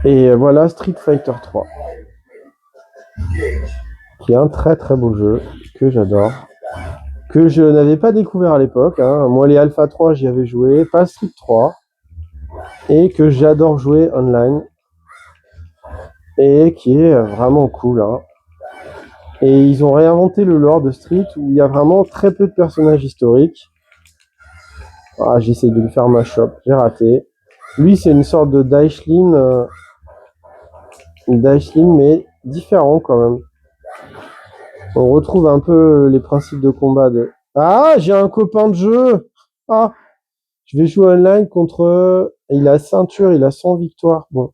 Speaker 1: Et voilà Street Fighter 3. Qui est un très très beau jeu, que j'adore. que je n'avais pas découvert à l'époque. Hein. Moi, les Alpha 3, j'y avais joué, pas Street 3, et que j'adore jouer online, et qui est vraiment cool. Hein. Et ils ont réinventé le lore de Street, où il y a vraiment très peu de personnages historiques. Ah, j'essaye de lui faire ma shop, j'ai raté. Lui, c'est une sorte de Daishlin, mais différent quand même. On retrouve un peu les principes de combat de... Ah, j'ai un copain de jeu. Ah, je vais jouer online contre... Il a ceinture, il a 100 victoires. Bon,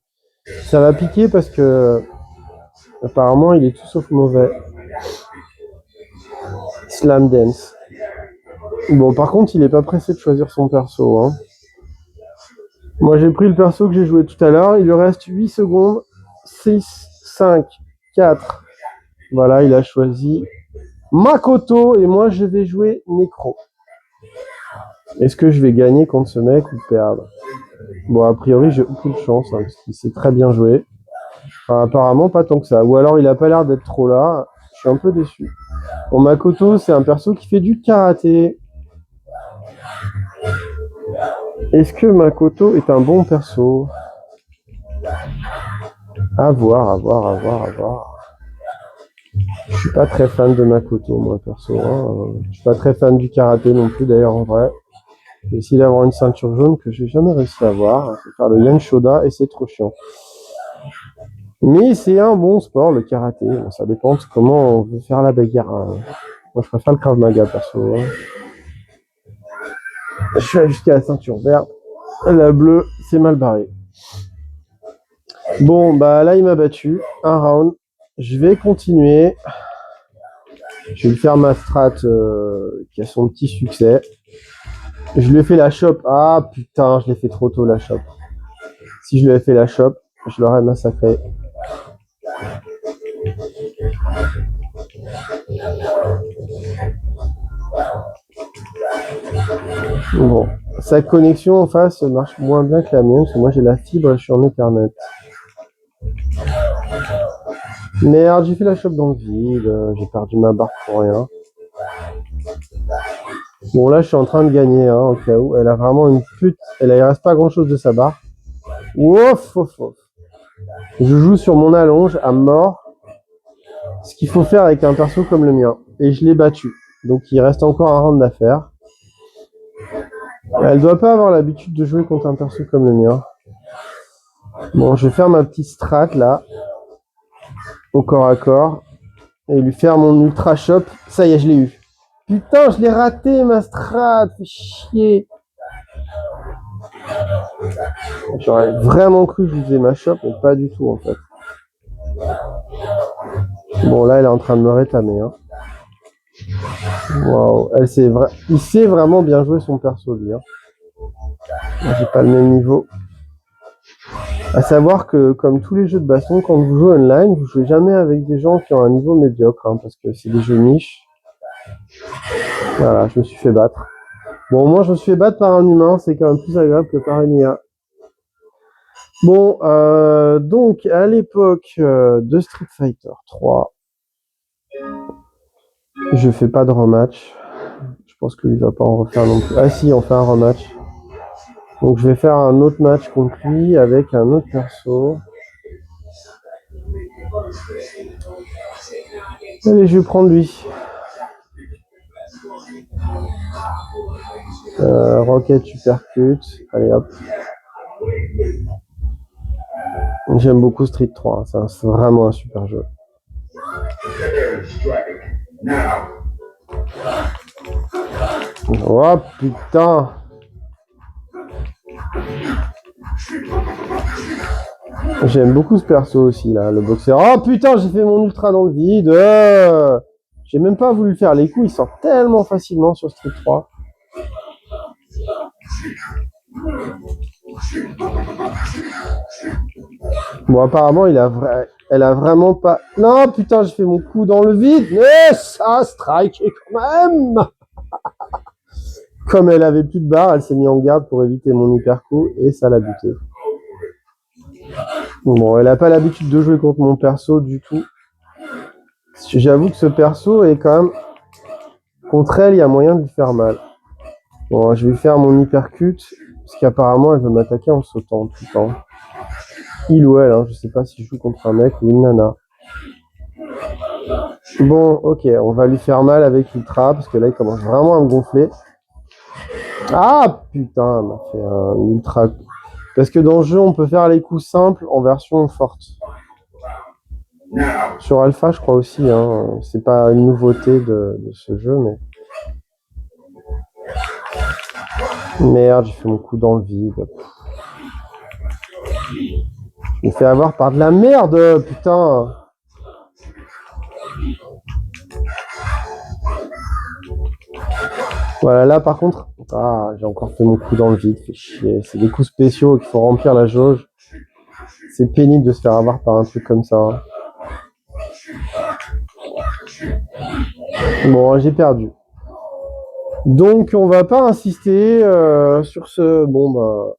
Speaker 1: ça va piquer parce que... Apparemment, il est tout sauf mauvais. Slam Dance. Bon, par contre, il est pas pressé de choisir son perso. Hein. Moi, j'ai pris le perso que j'ai joué tout à l'heure. Il lui reste 8 secondes. 6, 5, 4. Voilà, il a choisi Makoto et moi, je vais jouer Necro. Est-ce que je vais gagner contre ce mec ou perdre? Bon, a priori, j'ai aucune chance hein, parce qu'il sait très bien jouer. Enfin, apparemment, pas tant que ça. Ou alors, il a pas l'air d'être trop là. Je suis un peu déçu. Bon, Makoto, c'est un perso qui fait du karaté. Est-ce que Makoto est un bon perso? À voir, à voir, à voir, à voir. Je suis pas très fan de Makoto, moi, perso. Hein. Je suis pas très fan du karaté non plus, d'ailleurs, en vrai. J'ai essayé d'avoir une ceinture jaune que j'ai jamais réussi à avoir. Je vais faire le Yan Shoda et c'est trop chiant. Mais c'est un bon sport, le karaté. Bon, ça dépend de comment on veut faire la bagarre. Hein. Moi, je préfère le Krav Maga, perso. Hein. Je suis jusqu'à la ceinture verte. La bleue, c'est mal barré. Bon, bah là, il m'a battu. Un round. Je vais continuer. Je vais faire ma strat qui a son petit succès. Je lui ai fait la chope. Ah putain, je l'ai fait trop tôt la chope. Si je lui avais fait la chope, je l'aurais massacré. Bon, sa connexion en face marche moins bien que la mienne, parce que moi j'ai la fibre et je suis en Ethernet. Merde, j'ai fait la chope dans le vide, j'ai perdu ma barre pour rien. Bon là je suis en train de gagner, hein, au cas où. Elle a vraiment une pute, il reste pas grand chose de sa barre. Ouf, ouf, ouf. Je joue sur mon allonge à mort. Ce qu'il faut faire avec un perso comme le mien. Et je l'ai battu. Donc il reste encore un round à faire. Elle doit pas avoir l'habitude de jouer contre un perso comme le mien. Bon, je vais faire ma petite strat là. Au corps à corps. Et lui faire mon ultra chop. Ça y est, je l'ai eu. Putain, je l'ai raté ma strat. Fais chier. J'aurais vraiment cru que je faisais ma chop, mais pas du tout en fait. Bon, là, elle est en train de me rétamer. Hein. Waouh, il sait vraiment bien jouer son perso, lui. Hein. Moi, j'ai pas le même niveau. À savoir que, comme tous les jeux de baston, quand vous jouez online, vous jouez jamais avec des gens qui ont un niveau médiocre, hein, parce que c'est des jeux niches. Voilà, je me suis fait battre. Bon, moi, je me suis fait battre par un humain, c'est quand même plus agréable que par une IA. Bon, donc, à l'époque de Street Fighter 3, je fais pas de rematch. Je pense qu'il va pas en refaire non plus. Ah si, on fait un rematch. Donc je vais faire un autre match contre lui avec un autre perso. Allez, je vais prendre lui. Rocket Supercut. Allez hop. J'aime beaucoup Street 3. C'est vraiment un super jeu. Oh putain. J'aime beaucoup ce perso aussi là, le boxeur. Oh putain, j'ai fait mon ultra dans le vide. J'ai même pas voulu faire les coups, ils sortent tellement facilement sur Street 3. Bon, apparemment, elle a vraiment pas... Non, putain, j'ai fait mon coup dans le vide. Mais ça strike quand même. Comme elle avait plus de barre, elle s'est mise en garde pour éviter mon hyper coup et ça l'a buté. Bon, elle a pas l'habitude de jouer contre mon perso du tout. J'avoue que ce perso est quand même Contre elle, il y a moyen de lui faire mal. Bon, je vais faire mon hypercute, parce qu'apparemment, elle veut m'attaquer en sautant tout le temps. Il ou elle, hein, je sais pas si je joue contre un mec ou une nana. Bon, ok, on va lui faire mal avec Ultra, parce que là, il commence vraiment à me gonfler. Ah, putain, elle m'a fait un Ultra. Parce que dans le jeu, on peut faire les coups simples en version forte. Sur Alpha, je crois aussi, hein. C'est pas une nouveauté de ce jeu, mais... Merde, j'ai fait mon coup dans le vide. Je me fais avoir par de la merde, putain. Voilà, là par contre, ah, j'ai encore fait mon coup dans le vide, fait chier. C'est des coups spéciaux qu'il faut remplir la jauge. C'est pénible de se faire avoir par un truc comme ça. Hein. Bon, j'ai perdu. Donc, on va pas insister sur ce... Bon, bah,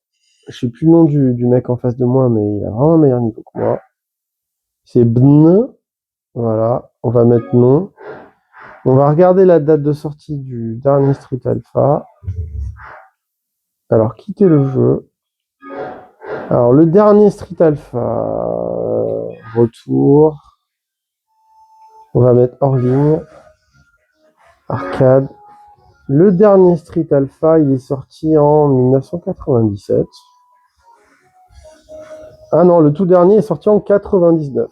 Speaker 1: je sais plus le nom du mec en face de moi, mais il a vraiment un meilleur niveau que moi. C'est Bn. Voilà, on va mettre non. On va regarder la date de sortie du dernier Street Alpha. Alors, quitter le jeu. Alors, le dernier Street Alpha, retour. On va mettre hors ligne. Arcade. Le dernier Street Alpha, il est sorti en 1997. Ah non, le tout dernier est sorti en 99.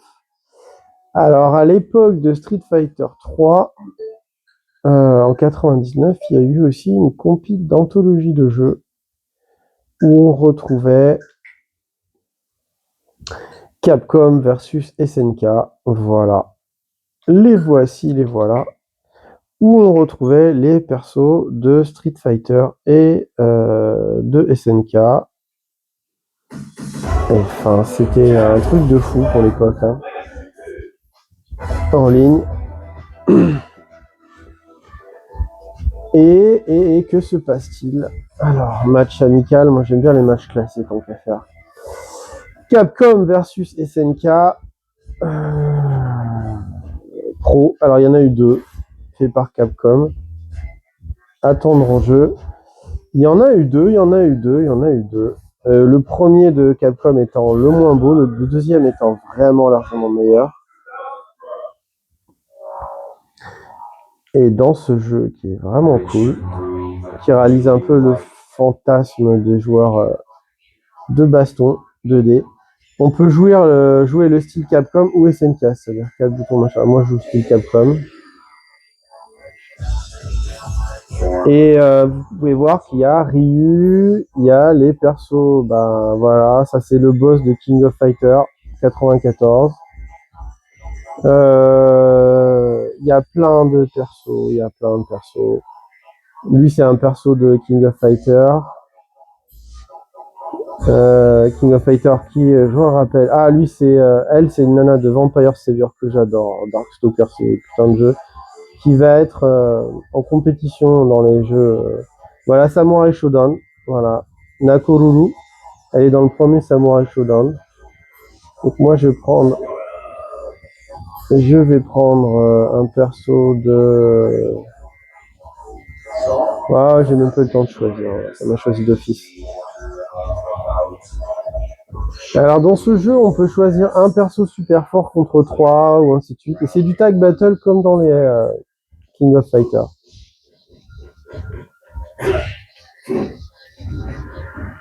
Speaker 1: Alors, à l'époque de Street Fighter 3, en 99, il y a eu aussi une compile d'anthologie de jeux où on retrouvait Capcom versus SNK. Voilà. Les voici, les voilà. Où on retrouvait les persos de Street Fighter et de SNK. Enfin, c'était un truc de fou pour l'époque. Hein. En ligne. Et que se passe-t-il? Alors, match amical, moi j'aime bien les matchs classés tant qu'à faire. Capcom versus SNK Pro. Alors, il y en a eu deux, fait par Capcom. Attendre en jeu. Il y en a eu deux. Le premier de Capcom étant le moins beau, le deuxième étant vraiment largement meilleur. Et dans ce jeu qui est vraiment cool, qui réalise un peu le fantasme des joueurs de baston 2D, on peut jouer le style Capcom ou SNK, c'est-à-dire 4 boutons machin. Moi je joue style Capcom. Et vous pouvez voir qu'il y a Ryu, il y a les persos, ben voilà, ça c'est le boss de King of Fighter 94. Il y a plein de persos, Lui c'est un perso de King of Fighter. King of Fighter qui, je me rappelle. Ah, lui, elle, c'est une nana de Vampire Savior que j'adore. Darkstalker, c'est putain de jeu. Qui va être en compétition dans les jeux. Voilà, Samurai Shodown. Voilà. Nakoruru. Elle est dans le premier Samurai Shodown. Donc moi, je vais prendre un perso de... Ah, j'ai même pas le temps de choisir. Ça m'a choisi d'office. Alors dans ce jeu, on peut choisir un perso super fort contre 3 ou ainsi de suite. Et c'est du tag battle comme dans les King of Fighters.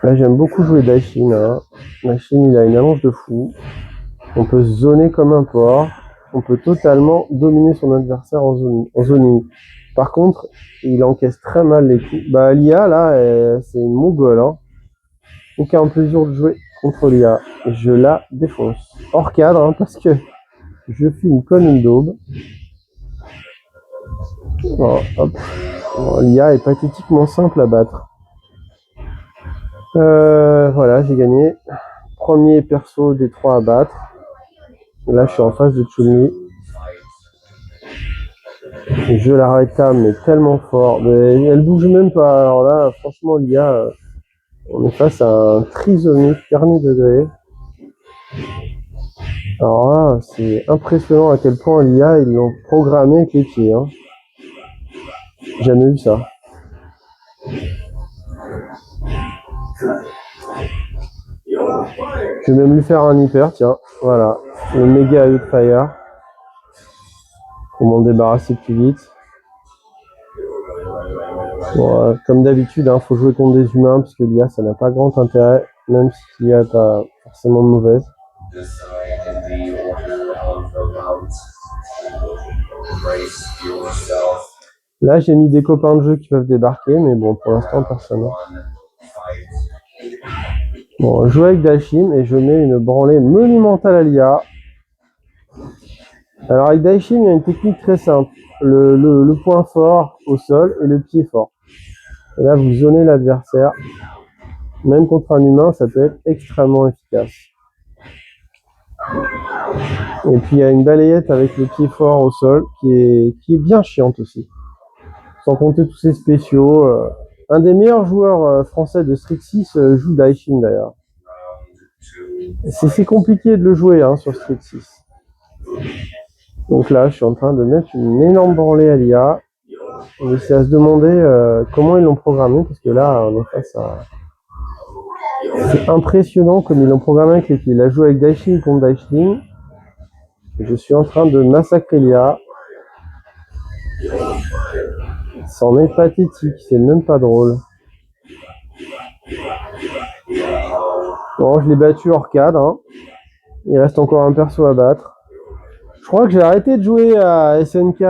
Speaker 1: Là j'aime beaucoup jouer Daishin. Hein. Daishin il a une allonge de fou. On peut zoner comme un porc. On peut totalement dominer son adversaire en zoning. Par contre, il encaisse très mal les coups. Bah l'IA là, c'est une mongole. Hein. Aucun plaisir de jouer contre l'IA. Je la défonce. Hors cadre, hein, parce que je filme comme une daube. Bon, hop. Bon, l'IA est pathétiquement simple à battre. Voilà, j'ai gagné. Premier perso des 3 à battre. Là, je suis en face de Chun-Li. Je la rétame, mais tellement fort. Mais elle bouge même pas. Alors là, franchement, l'IA, on est face à un trisomique dernier degré. Alors là, c'est impressionnant à quel point l'IA, ils l'ont programmé avec les pieds. Hein. Jamais vu ça. Je vais même lui faire un hyper, tiens. Voilà. Le méga Fire. Pour m'en débarrasser plus vite. Bon, comme d'habitude, hein, faut jouer contre des humains, puisque l'IA, ça n'a pas grand intérêt, même si l'IA n'est pas forcément mauvaise. Là, j'ai mis des copains de jeu qui peuvent débarquer, mais bon, pour l'instant, personne. Bon, je joue avec Daishim et je mets une branlée monumentale à l'IA. Alors, avec Daishim, il y a une technique très simple. Le point fort au sol et le pied fort. Et là, vous zonez l'adversaire. Même contre un humain, ça peut être extrêmement efficace. Et puis, il y a une balayette avec le pied fort au sol qui est bien chiante aussi. Sans compter tous ces spéciaux. Un des meilleurs joueurs français de Street 6 joue Daishim d'ailleurs. C'est compliqué de le jouer hein, sur Street 6. Donc là, je suis en train de mettre une énorme branlée à l'IA. Et c'est à se demander comment ils l'ont programmé, parce que là, on est face à... C'est impressionnant comme ils l'ont programmé avec les pieds. Il a joué avec Daishim contre Daishim. Je suis en train de massacrer l'IA. C'en est pathétique, c'est même pas drôle. Bon, je l'ai battu hors cadre. Hein. Il reste encore un perso à battre. Je crois que j'ai arrêté de jouer à SNK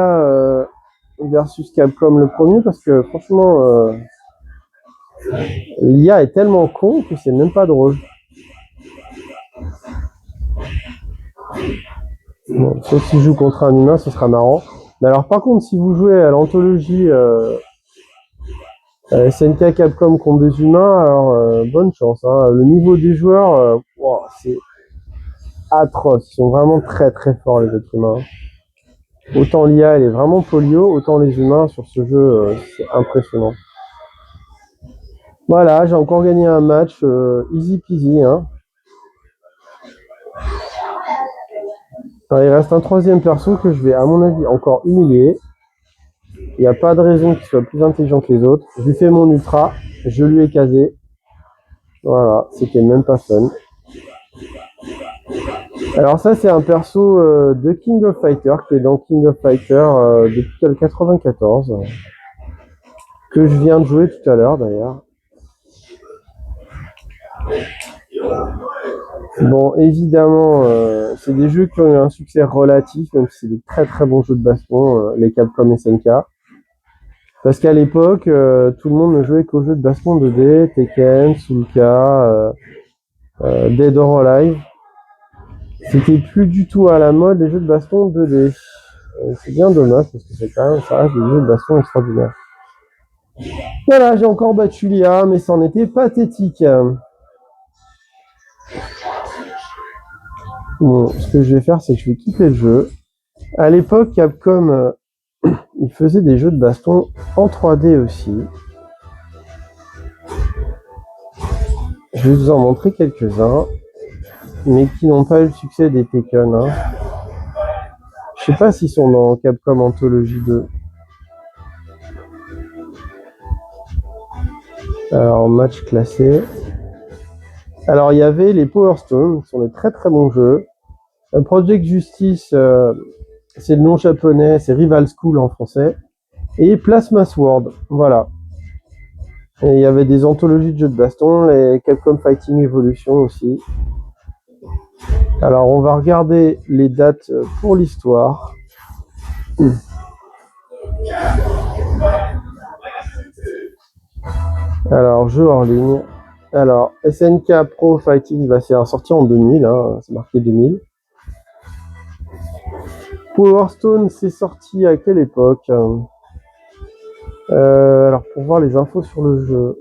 Speaker 1: versus Capcom le premier parce que franchement, l'IA est tellement con que c'est même pas drôle. Bon, sauf si je joue contre un humain, ce sera marrant. Mais alors par contre, si vous jouez à l'anthologie SNK Capcom contre des humains, alors bonne chance. Hein. Le niveau des joueurs, wow, c'est atroce. Ils sont vraiment très très forts les êtres humains. Autant l'IA elle est vraiment polio, autant les humains sur ce jeu, c'est impressionnant. Voilà, j'ai encore gagné un match easy peasy. Hein. Alors, il reste un troisième perso que je vais à mon avis encore humilier. Il n'y a pas de raison qu'il soit plus intelligent que les autres. Je lui fais mon ultra, je lui ai casé. Voilà, c'était même pas fun. Alors ça c'est un perso de King of Fighter qui est dans King of Fighter depuis le 94 que je viens de jouer tout à l'heure d'ailleurs. Bon évidemment c'est des jeux qui ont eu un succès relatif même si c'est des très très bons jeux de baston les Capcom SNK parce qu'à l'époque tout le monde ne jouait qu'aux jeux de baston 2D, Tekken, Sulka, Dead or Alive. C'était plus du tout à la mode les jeux de baston 2D. C'est bien dommage parce que c'est quand même ça reste des jeux de baston extraordinaires. Voilà, j'ai encore battu l'IA, mais c'en était pathétique. Bon, ce que je vais faire, c'est que je vais quitter le jeu. À l'époque, Capcom, il faisait des jeux de baston en 3D aussi. Je vais vous en montrer quelques-uns, mais qui n'ont pas eu le succès des Tekken. Hein. Je sais pas s'ils sont dans Capcom Anthology 2. Alors, match classé. Alors, il y avait les Power Stone, qui sont des très très bons jeux. Project Justice, c'est le nom japonais, c'est Rival School en français. Et Plasma Sword, voilà. Et il y avait des anthologies de jeux de baston, les Capcom Fighting Evolution aussi. Alors, on va regarder les dates pour l'histoire. Alors, jeu hors ligne. Alors, SNK Pro Fighting va se sortir en 2000, hein, c'est marqué 2000. Power Stone, c'est sorti à quelle époque alors, pour voir les infos sur le jeu,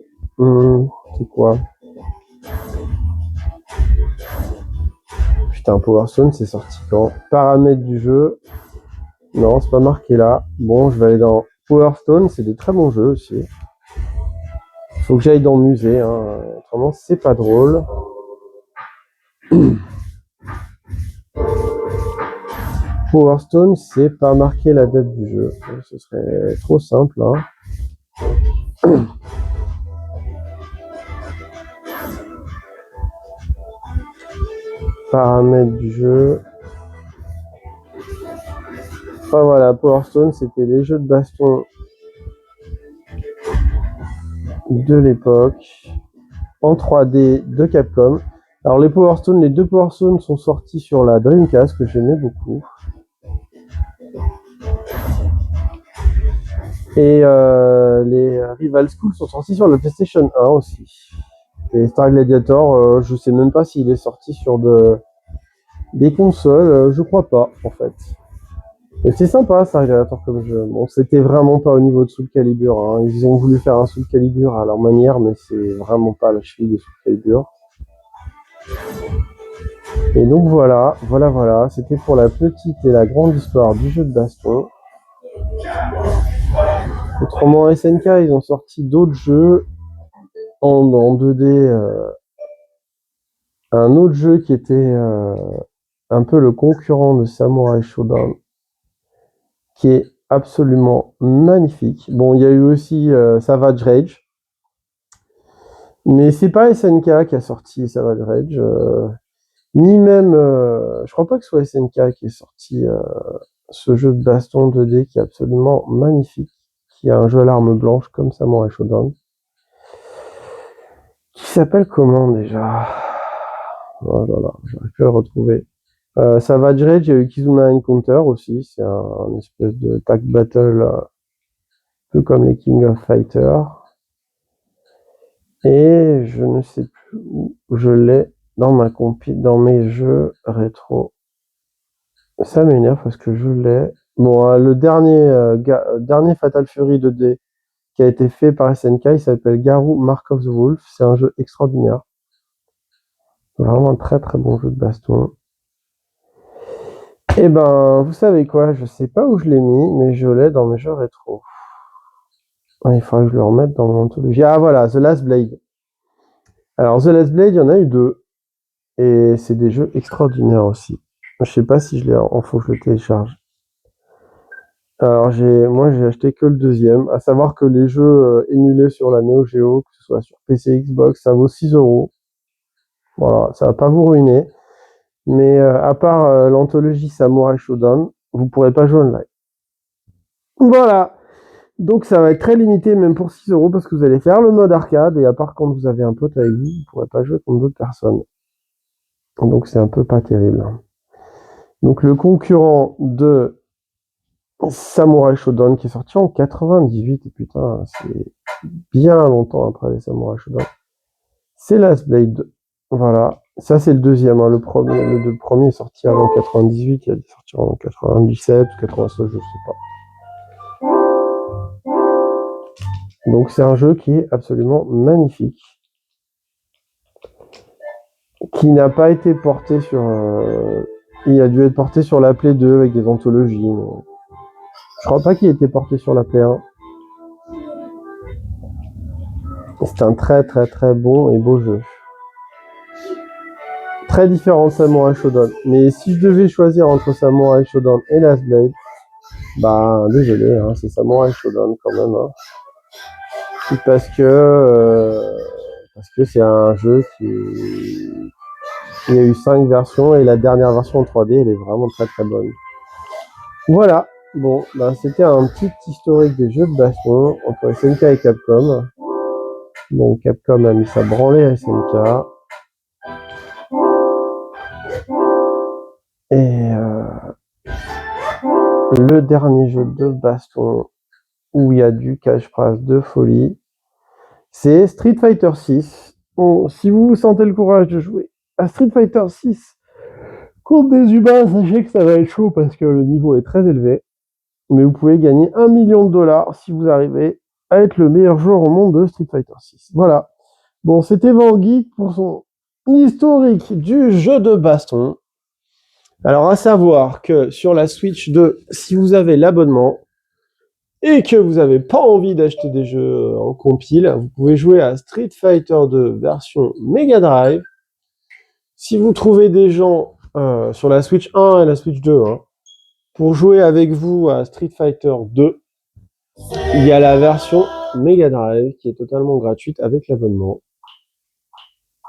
Speaker 1: c'est quoi? Putain, Power Stone, c'est sorti quand? Paramètres du jeu. Non, c'est pas marqué là. Bon, je vais aller dans Power Stone, c'est des très bons jeux aussi. Faut que j'aille dans le musée, hein. Autrement, c'est pas drôle. Power Stone, c'est pas marqué la date du jeu. Ce serait trop simple, hein. Paramètres du jeu. Enfin voilà, Power Stone, c'était les jeux de baston de l'époque en 3D de Capcom. Alors les Power Stone, les deux Power Stone sont sortis sur la Dreamcast que j'aimais beaucoup. Et les Rival School sont sortis sur la PlayStation 1 aussi. Et Star Gladiator, je sais même pas s'il est sorti sur des consoles, je crois pas en fait. Et c'est sympa Star Gladiator comme jeu. Bon, c'était vraiment pas au niveau de Soul Calibur. Hein. Ils ont voulu faire un Soul Calibur à leur manière, mais c'est vraiment pas la cheville de Soul Calibur. Et donc voilà, c'était pour la petite et la grande histoire du jeu de baston. Autrement, SNK, ils ont sorti d'autres jeux en 2D. Un autre jeu qui était un peu le concurrent de Samurai Shodown, qui est absolument magnifique. Bon, il y a eu aussi Savage Rage, mais c'est pas SNK qui a sorti Savage Rage, ni même, je crois pas que ce soit SNK qui ait sorti ce jeu de baston 2D qui est absolument magnifique, qui a un jeu à l'arme blanche comme Samurai Shodown, qui s'appelle comment déjà? Oh là là, j'arrive plus à le retrouver. Savage Rage, il y a eu Kizuna Encounter aussi, c'est un espèce de tag battle un peu comme les King of Fighters. Et je ne sais plus où je l'ai dans dans mes jeux rétro. Ça m'énerve parce que je l'ai. Bon, le dernier Fatal Fury 2D qui a été fait par SNK, il s'appelle Garou Mark of the Wolf. C'est un jeu extraordinaire. Vraiment un très très bon jeu de baston. Et ben, vous savez quoi, je sais pas où je l'ai mis, mais je l'ai dans mes jeux rétro. Il faudrait que je le remette dans mon anthologie. Ah voilà, The Last Blade. Alors The Last Blade, il y en a eu 2. Et c'est des jeux extraordinaires aussi. Je sais pas si je l'ai en faut que je le télécharge. Alors moi j'ai acheté que le deuxième, à savoir que les jeux émulés sur la Neo Geo, que ce soit sur PC, Xbox, ça vaut 6€. Voilà, ça va pas vous ruiner. Mais à part l'anthologie Samurai Shodown, vous pourrez pas jouer online. Voilà. Donc ça va être très limité même pour 6€ parce que vous allez faire le mode arcade et à part quand vous avez un pote avec vous, vous ne pourrez pas jouer contre d'autres personnes. Donc c'est un peu pas terrible. Donc le concurrent de Samurai Shodown qui est sorti en 98, et putain, c'est bien longtemps après les Samurai Shodown. C'est Last Blade. Voilà. Ça c'est le deuxième, hein. Le premier est sorti avant 98, il est sorti en 97 ou 96, je sais pas. Donc c'est un jeu qui est absolument magnifique, qui n'a pas été porté sur... il a dû être porté sur la Play 2 avec des anthologies. Mais... je crois pas qu'il ait été porté sur la Play 1. C'est un très très très bon et beau jeu. Très différent de Samurai Shodown. Mais si je devais choisir entre Samurai Shodown et Last Blade, bah désolé, hein, c'est Samurai Shodown quand même. Hein. C'est parce que c'est un jeu il y a eu 5 versions et la dernière version en 3D, elle est vraiment très très bonne. Voilà, bon, bah, c'était un petit historique des jeux de baston entre SNK et Capcom. Donc Capcom a mis sa branlée à SNK. Et le dernier jeu de baston où il y a du cache-phrase de folie, c'est Street Fighter 6. Bon, si vous sentez le courage de jouer à Street Fighter 6 contre des humains, sachez que ça va être chaud parce que le niveau est très élevé. Mais vous pouvez gagner $1 million si vous arrivez à être le meilleur joueur au monde de Street Fighter 6. Voilà. Bon, c'était Vangeek pour son historique du jeu de baston. Alors, à savoir que sur la Switch 2, si vous avez l'abonnement et que vous n'avez pas envie d'acheter des jeux en compile, vous pouvez jouer à Street Fighter 2 version Mega Drive. Si vous trouvez des gens sur la Switch 1 et la Switch 2, hein, pour jouer avec vous à Street Fighter 2, il y a la version Mega Drive qui est totalement gratuite avec l'abonnement.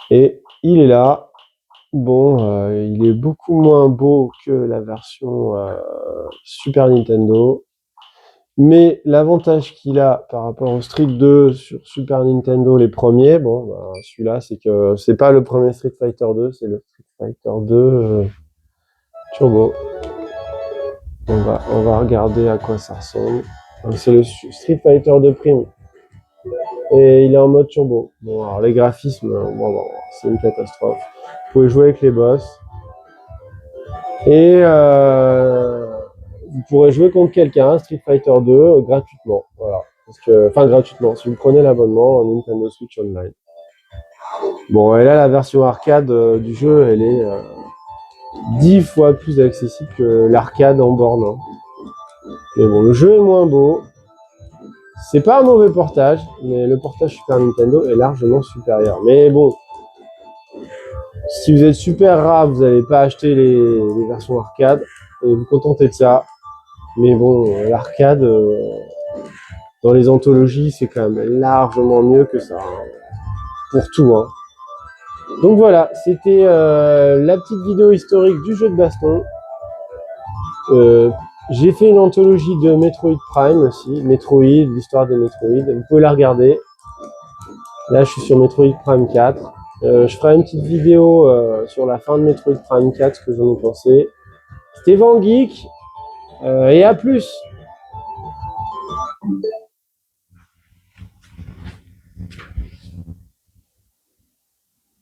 Speaker 1: Et il est là. Bon, il est beaucoup moins beau que la version Super Nintendo. Mais l'avantage qu'il a par rapport au Street 2 sur Super Nintendo, les premiers, bon, bah, celui-là, c'est que c'est pas le premier Street Fighter 2, c'est le Street Fighter 2 Turbo. On va regarder à quoi ça ressemble. C'est le Street Fighter 2 Prime. Et il est en mode turbo. Bon, alors les graphismes, bon, c'est une catastrophe. Vous pouvez jouer avec les boss. Et vous pourrez jouer contre quelqu'un, Street Fighter 2, gratuitement. Voilà. Enfin, gratuitement, si vous prenez l'abonnement en Nintendo Switch Online. Bon, et là, la version arcade du jeu, elle est 10 fois plus accessible que l'arcade en borne. Hein. Mais bon, le jeu est moins beau. C'est pas un mauvais portage, mais le portage Super Nintendo est largement supérieur. Mais bon, si vous êtes super rare, vous n'allez pas acheter les versions arcade et vous contenter de ça. Mais bon, l'arcade, dans les anthologies, c'est quand même largement mieux que ça. Hein, pour tout. Hein. Donc voilà, c'était la petite vidéo historique du jeu de baston. J'ai fait une anthologie de Metroid Prime aussi. Metroid, l'histoire des Metroid. Vous pouvez la regarder. Là, je suis sur Metroid Prime 4. Je ferai une petite vidéo sur la fin de Metroid Prime 4, ce que j'en ai pensé. C'était Van Geek, et à plus!